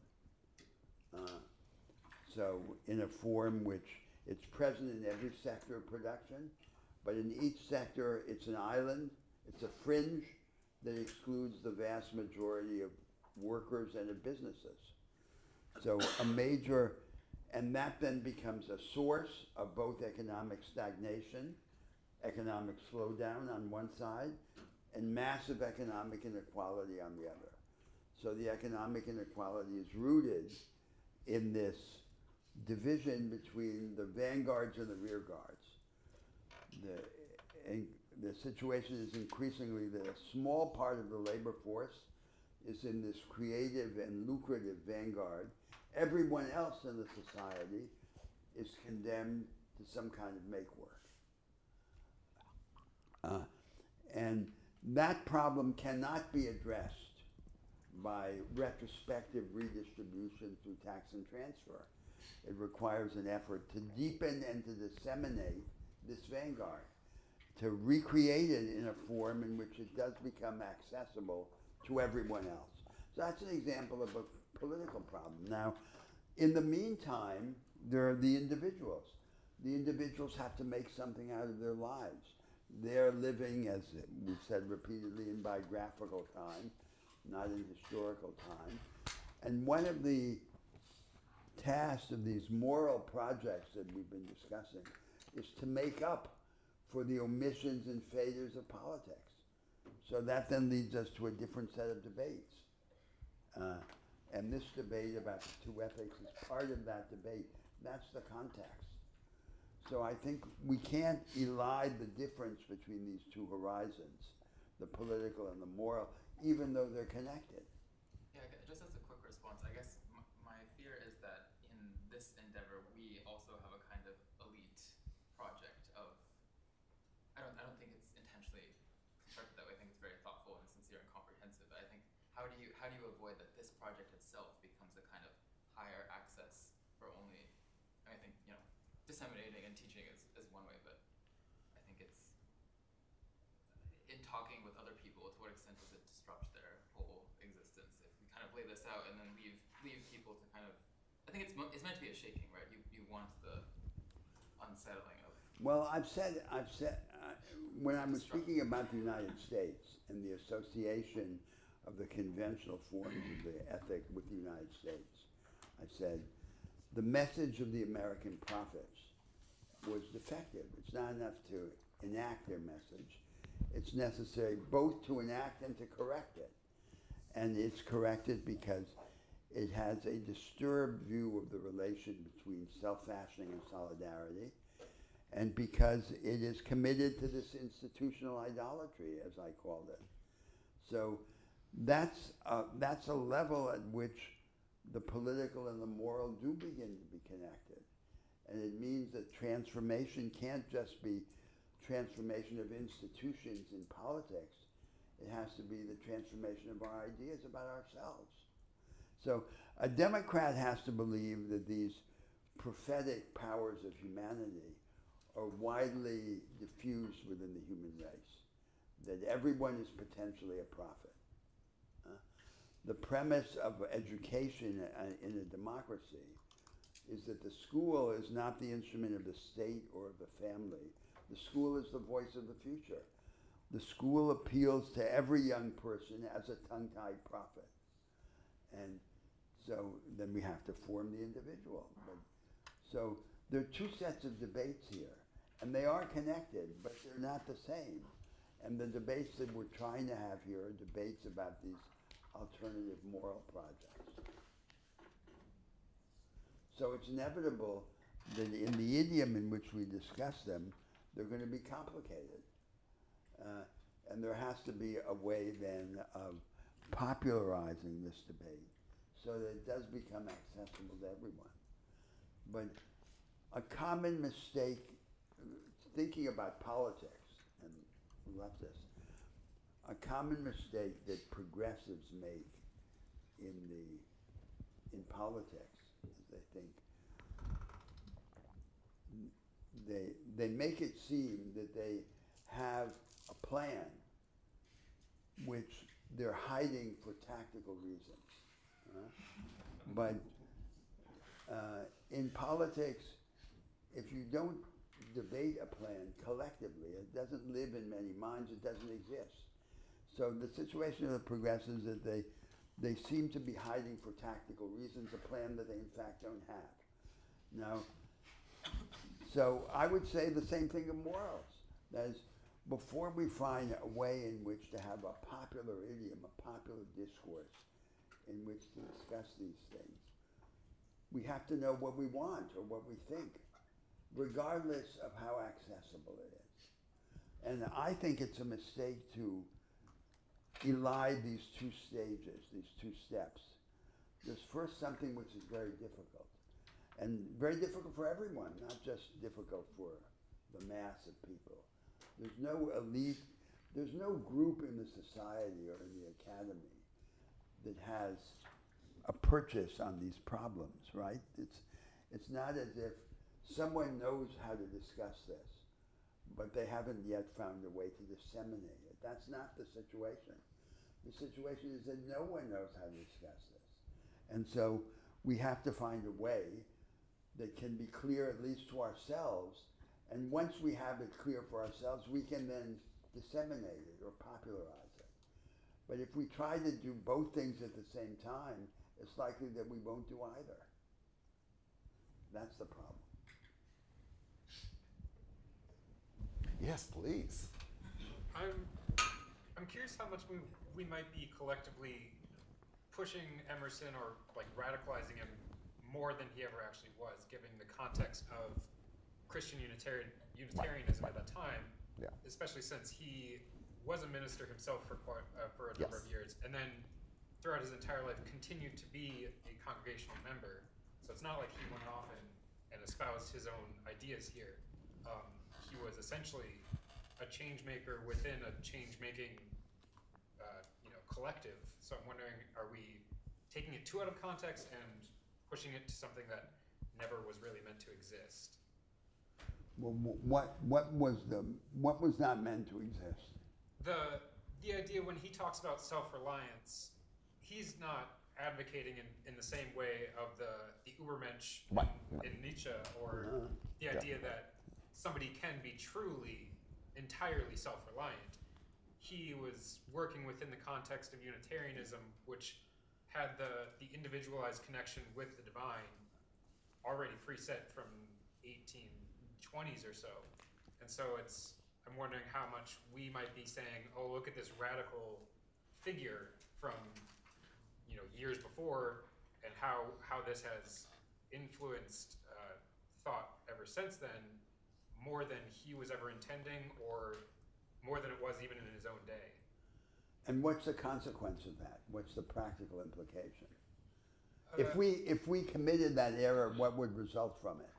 So in a form which it's present in every sector of production, but in each sector it's an island, it's a fringe that excludes the vast majority of workers and of businesses. So and that then becomes a source of both economic stagnation, economic slowdown on one side, and massive economic inequality on the other. So the economic inequality is rooted in this division between the vanguards and the rear guards. The situation is increasingly that a small part of the labor force is in this creative and lucrative vanguard. Everyone else in the society is condemned to some kind of make work. And that problem cannot be addressed by retrospective redistribution through tax and transfer. It requires an effort to deepen and to disseminate this vanguard, to recreate it in a form in which it does become accessible to everyone else. So that's an example of a political problem. Now, in the meantime, there are the individuals. The individuals have to make something out of their lives. They're living, as we've said repeatedly, in biographical time, not in historical time. And one of the tasks of these moral projects that we've been discussing is to make up for the omissions and failures of politics. So that then leads us to a different set of debates. And this debate about the two ethics is part of that debate. That's the context. So I think we can't elide the difference between these two horizons, the political and the moral, even though they're connected. Yeah, just as a quick response, I guess my fear is that in this endeavor, we also have a kind of elite project of, I don't think it's intentionally constructed that way. I think it's very thoughtful and sincere and comprehensive. But I think how do you avoid that this project itself becomes a kind of higher access for only, I think, disseminating and teaching is one way, but I think it's in talking with other people, to what extent does it disrupt their whole existence if we kind of lay this out and then leave people to kind of, I think it's meant to be a shaking, right? You want the unsettling of. Well, I've said when I was speaking about the United States and the association of the conventional forms of the ethic with the United States, I said the message of the American prophets was defective. It's not enough to enact their message. It's necessary both to enact and to correct it. And it's corrected because it has a disturbed view of the relation between self-fashioning and solidarity. and because it is committed to this institutional idolatry, as I called it. So that's a level at which the political and the moral do begin to be connected. And it means that transformation can't just be transformation of institutions in politics. It has to be the transformation of our ideas about ourselves. So a Democrat has to believe that these prophetic powers of humanity are widely diffused within the human race, that everyone is potentially a prophet. The premise of education in a democracy is that the school is not the instrument of the state or of the family. The school is the voice of the future. The school appeals to every young person as a tongue-tied prophet. And so then we have to form the individual. So there are two sets of debates here, and they are connected, but they're not the same. And the debates that we're trying to have here are debates about these alternative moral projects. So it's inevitable that in the idiom in which we discuss them, they're going to be complicated. And there has to be a way then of popularizing this debate so that it does become accessible to everyone. But a common mistake, thinking about politics and leftists, a common mistake that progressives make in politics is they think they make it seem that they have a plan which they're hiding for tactical reasons. But in politics, if you don't debate a plan collectively, it doesn't live in many minds, it doesn't exist. So the situation of the progressives is that they seem to be hiding for tactical reasons a plan that they in fact don't have. Now, so I would say the same thing of morals. That is, before we find a way in which to have a popular idiom, a popular discourse in which to discuss these things, we have to know what we want or what we think, regardless of how accessible it is. And I think it's a mistake to elide these two stages, these two steps. There's first something which is very difficult, and very difficult for everyone, not just difficult for the mass of people. There's no elite, there's no group in the society or in the academy that has a purchase on these problems, right? It's not as if someone knows how to discuss this, but they haven't yet found a way to disseminate it. That's not the situation. The situation is that no one knows how to discuss this. And so we have to find a way that can be clear at least to ourselves. And once we have it clear for ourselves, we can then disseminate it or popularize it. But if we try to do both things at the same time, it's likely that we won't do either. That's the problem. Yes, please. I'm curious how much we might be collectively pushing Emerson or like radicalizing him more than he ever actually was, given the context of Christian Unitarianism at that time, Yeah. especially since he was a minister himself for a number of years, and then throughout his entire life continued to be a congregational member. So it's not like he went off and espoused his own ideas here. He was essentially a change maker within a change-making, collective. So I'm wondering, are we taking it too out of context and pushing it to something that never was really meant to exist? Well, what was not meant to exist? The idea when he talks about self-reliance, he's not advocating in the same way of the Übermensch Right. in Nietzsche, or the idea that somebody can be truly entirely self-reliant. He was working within the context of Unitarianism, which had the individualized connection with the divine already preset from 1820s or so. And so I'm wondering how much we might be saying, oh, look at this radical figure from years before, and how this has influenced thought ever since then, more than he was ever intending, or more than it was even in his own day. And what's the consequence of that? What's the practical implication? Uh, If we committed that error, what would result from it?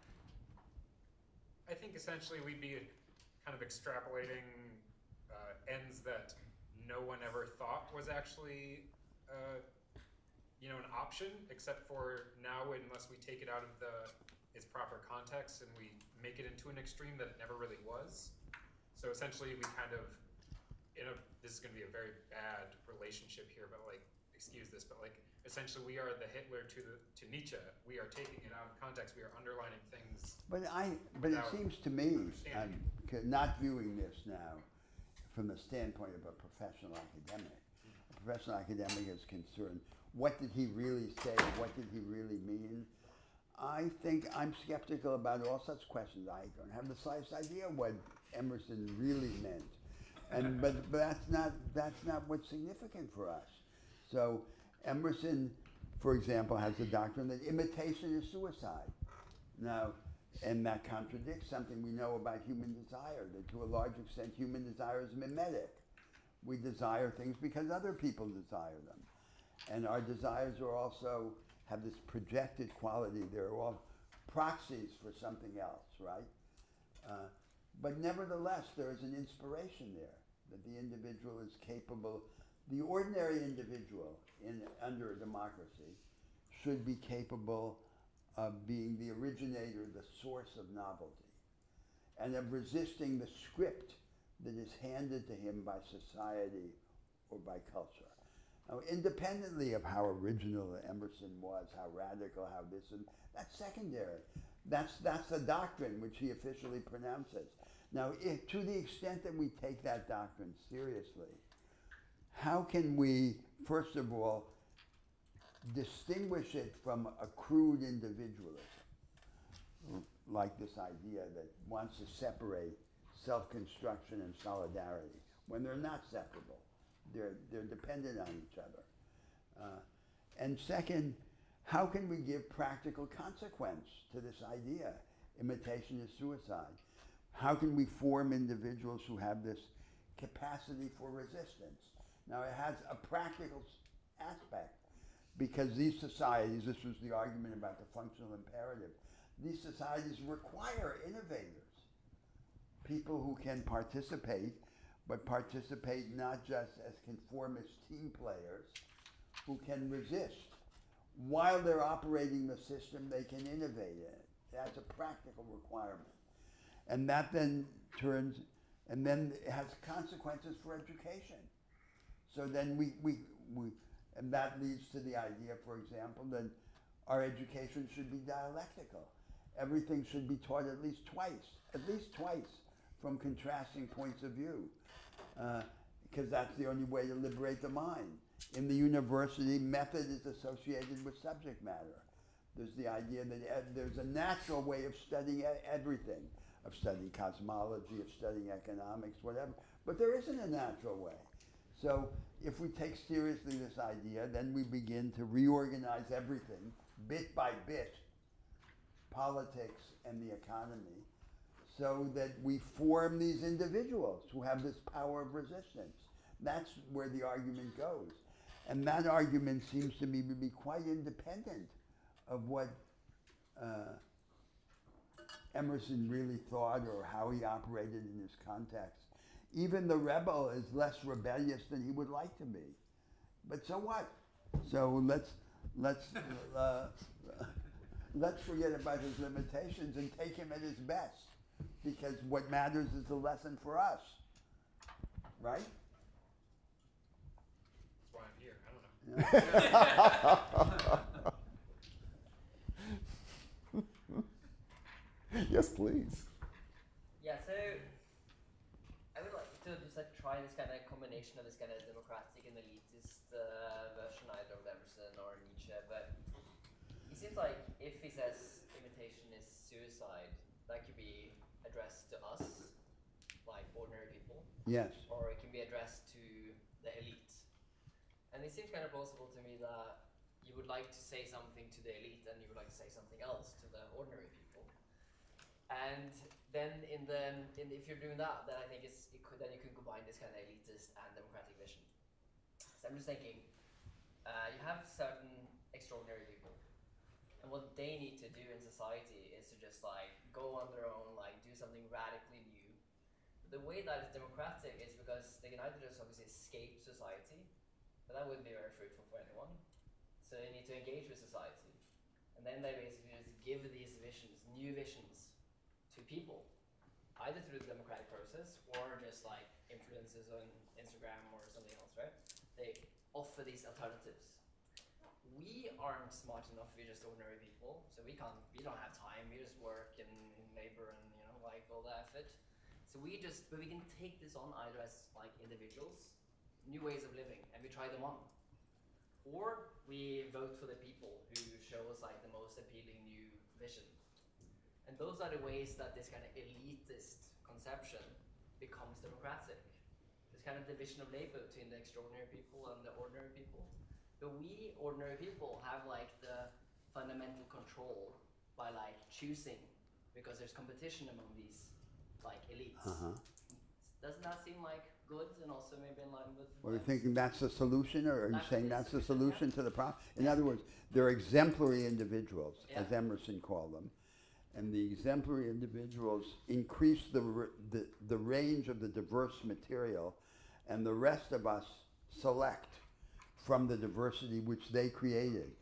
I think essentially we'd be kind of extrapolating ends that no one ever thought was actually, an option, except for now, unless we take it out of its proper context and we make it into an extreme that it never really was. So essentially, we kind of, this is going to be a very bad relationship here, but excuse this, but essentially we are the Hitler to Nietzsche. We are taking it out of context. We are underlining things. But it seems to me, I'm not viewing this now from the standpoint of a professional academic. A professional academic is concerned, what did he really say? What did he really mean? I think I'm skeptical about all such questions. I don't have the slightest idea what Emerson really meant. But that's not what's significant for us. So Emerson, for example, has the doctrine that imitation is suicide. Now, and that contradicts something we know about human desire, that to a large extent human desire is mimetic. We desire things because other people desire them. And our desires are also have this projected quality. They're all proxies for something else, right? But nevertheless, there is an inspiration there, that the individual is capable, the ordinary individual under a democracy should be capable of being the originator, the source of novelty, and of resisting the script that is handed to him by society or by culture. Now, independently of how original Emerson was, how radical, how this, and that's secondary. That's the doctrine which he officially pronounces. Now, to the extent that we take that doctrine seriously, how can we, first of all, distinguish it from a crude individualism, like this idea that wants to separate self-construction and solidarity, when they're not separable? They're dependent on each other. And second, how can we give practical consequence to this idea? Imitation is suicide. How can we form individuals who have this capacity for resistance? Now, it has a practical aspect, because these societies, this was the argument about the functional imperative, these societies require innovators, people who can participate, but participate not just as conformist team players, who can resist. While they're operating the system, they can innovate in it. That's a practical requirement. And that then it has consequences for education. So then and that leads to the idea, for example, that our education should be dialectical. Everything should be taught at least twice, from contrasting points of view, because that's the only way to liberate the mind. In the university, method is associated with subject matter. There's the idea that there's a natural way of studying everything, of studying cosmology, of studying economics, whatever, but there isn't a natural way. So if we take seriously this idea, then we begin to reorganize everything, bit by bit, politics and the economy, so that we form these individuals who have this power of resistance. That's where the argument goes. And that argument seems to me to be quite independent of what Emerson really thought or how he operated in this context. Even the rebel is less rebellious than he would like to be. But so what? So let's forget about his limitations and take him at his best, because what matters is the lesson for us, right? That's why I'm here. I don't know. Yes, please. Yeah, so I would like to just try this kind of combination of this kind of democratic and elitist version either of Emerson or Nietzsche, but it seems like if he says imitation is suicide, that could be addressed to us, like ordinary people. Yes. Or it can be addressed to the elite. And it seems kind of plausible to me that you would like to say something to the elite and you would like to say something else to the ordinary people. And if you're doing that, then I think then you can combine this kind of elitist and democratic vision. So I'm just thinking, you have certain extraordinary people, and what they need to do in society is to just like go on their own, like do something radically new. The way that is democratic is because they can either just obviously escape society, but that wouldn't be very fruitful for anyone. So they need to engage with society, and then they basically just give these visions, new visions, to people, either through the democratic process or just like influencers on Instagram or something else, right? They offer these alternatives. We aren't smart enough, we're just ordinary people, so we don't have time, we just work and labor and, you know, like all the effort. So but we can take this on either as like individuals, new ways of living, and we try them on. Or we vote for the people who show us like the most appealing new vision. And those are the ways that this kind of elitist conception becomes democratic. This kind of division of labor between the extraordinary people and the ordinary people. But we ordinary people have like the fundamental control by like choosing, because there's competition among these like elites. Doesn't that seem like good and also maybe in line with... Are you thinking that's the solution, or are you saying that's the solution to the problem? In other words, they're exemplary individuals, as Emerson called them, and the exemplary individuals increase the range of the diverse material, and the rest of us select from the diversity which they created.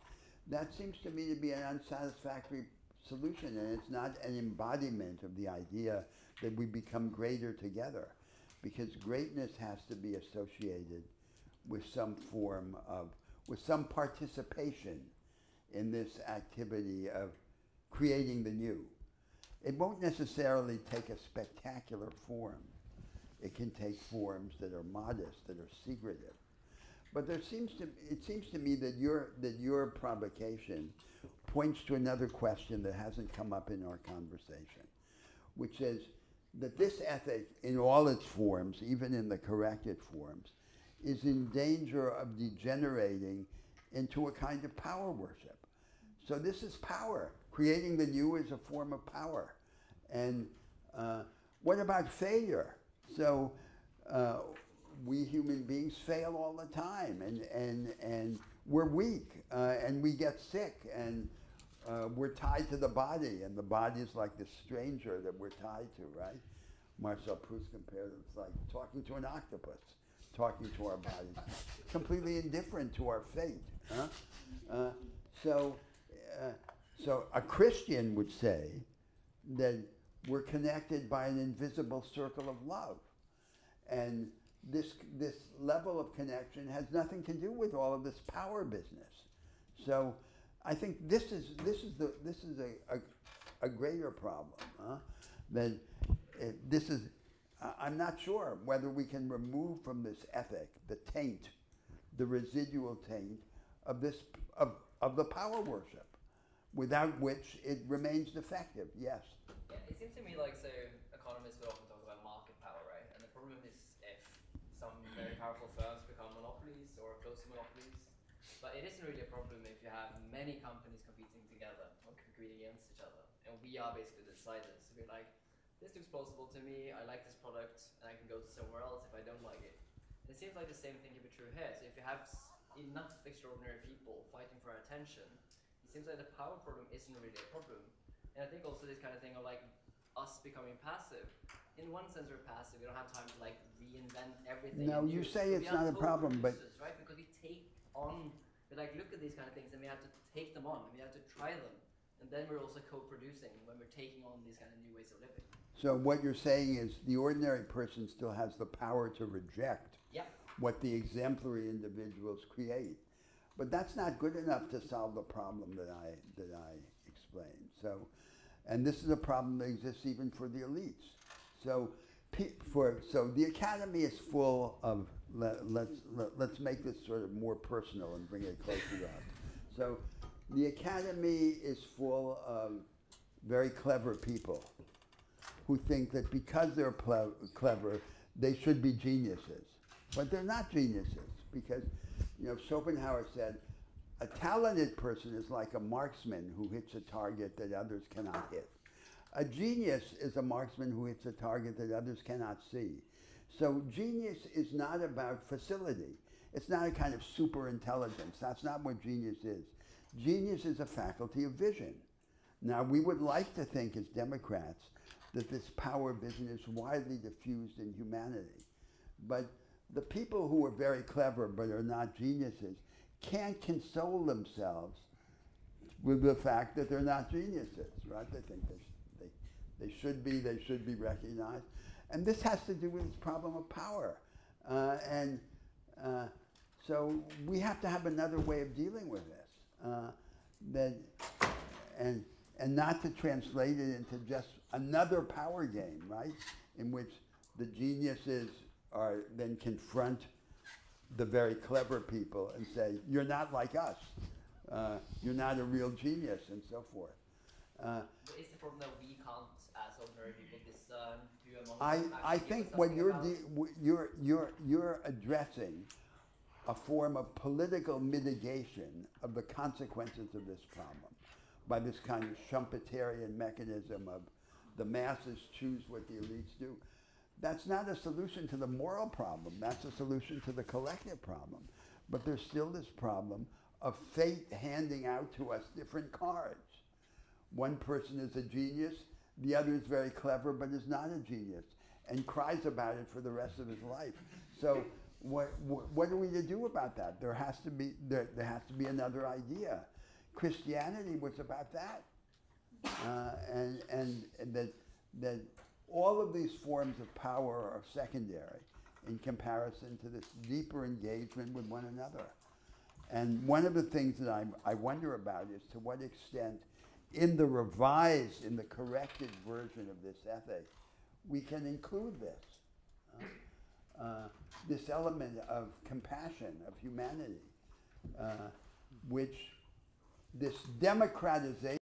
That seems to me to be an unsatisfactory solution, and it's not an embodiment of the idea that we become greater together, because greatness has to be associated with some form of, with some participation in this activity of creating the new. It won't necessarily take a spectacular form. It can take forms that are modest, that are secretive. But it seems to me that your provocation points to another question that hasn't come up in our conversation, which is that this ethic, in all its forms, even in the corrected forms, is in danger of degenerating into a kind of power worship. So this is power. Creating the new is a form of power. And what about failure? So we human beings fail all the time, and we're weak, and we get sick, and we're tied to the body, and the body is like this stranger that we're tied to, right? Marcel Proust compared it, it's like talking to an octopus, talking to our bodies, completely indifferent to our fate. Huh? So a Christian would say that we're connected by an invisible circle of love, and this level of connection has nothing to do with all of this power business. So I think this is a greater problem. That this is. I'm not sure whether we can remove from this ethic the taint, the residual taint of this of the power worship, without which it remains defective. Yes. Yeah, it seems to me like, so economists will often talk about market power, right? And the problem is if some very powerful firms become monopolies or close to monopolies. But it isn't really a problem if you have many companies competing together or competing against each other. And we are basically the deciders. So we're like, this looks plausible to me, I like this product, and I can go to somewhere else if I don't like it. And it seems like the same thing can be true here. So if you have enough extraordinary people fighting for our attention, it seems like the power problem isn't really a problem. And I think also this kind of thing of like us becoming passive. In one sense we're passive, we don't have time to like reinvent everything. No, you say it's not a problem, but... Right? Because we take on, we like look at these kind of things and we have to take them on, and we have to try them. And then we're also co-producing when we're taking on these kind of new ways of living. So what you're saying is the ordinary person still has the power to reject what the exemplary individuals create. But that's not good enough to solve the problem that I explained. So, and this is a problem that exists even for the elites. So, so the academy is full of, let's make this sort of more personal and bring it closer to us. So the academy is full of very clever people who think that because they're clever, they should be geniuses. But they're not geniuses, because, you know, Schopenhauer said, a talented person is like a marksman who hits a target that others cannot hit. A genius is a marksman who hits a target that others cannot see. So genius is not about facility. It's not a kind of super intelligence. That's not what genius is. Genius is a faculty of vision. Now, we would like to think as Democrats that this power of vision is widely diffused in humanity. But the people who are very clever but are not geniuses can't console themselves with the fact that they're not geniuses, right? They think they should be recognized. And this has to do with this problem of power. So we have to have another way of dealing with this. And not to translate it into just another power game, right? In which the geniuses are then confront the very clever people and say, you're not like us. You're not a real genius, and so forth. But is the problem that we can't, as ordinary people, discern who among them I actually think knows what something about? you're addressing a form of political mitigation of the consequences of this problem by this kind of Schumpeterian mechanism of the masses choose what the elites do. That's not a solution to the moral problem. That's a solution to the collective problem. But there's still this problem of fate handing out to us different cards. One person is a genius, the other is very clever but is not a genius, and cries about it for the rest of his life. So what are we to do about that? There has to be another idea. Christianity was about that, and that all of these forms of power are secondary in comparison to this deeper engagement with one another. And one of the things that I wonder about is to what extent in the revised, in the corrected version of this ethic, we can include this element of compassion, of humanity, which this democratization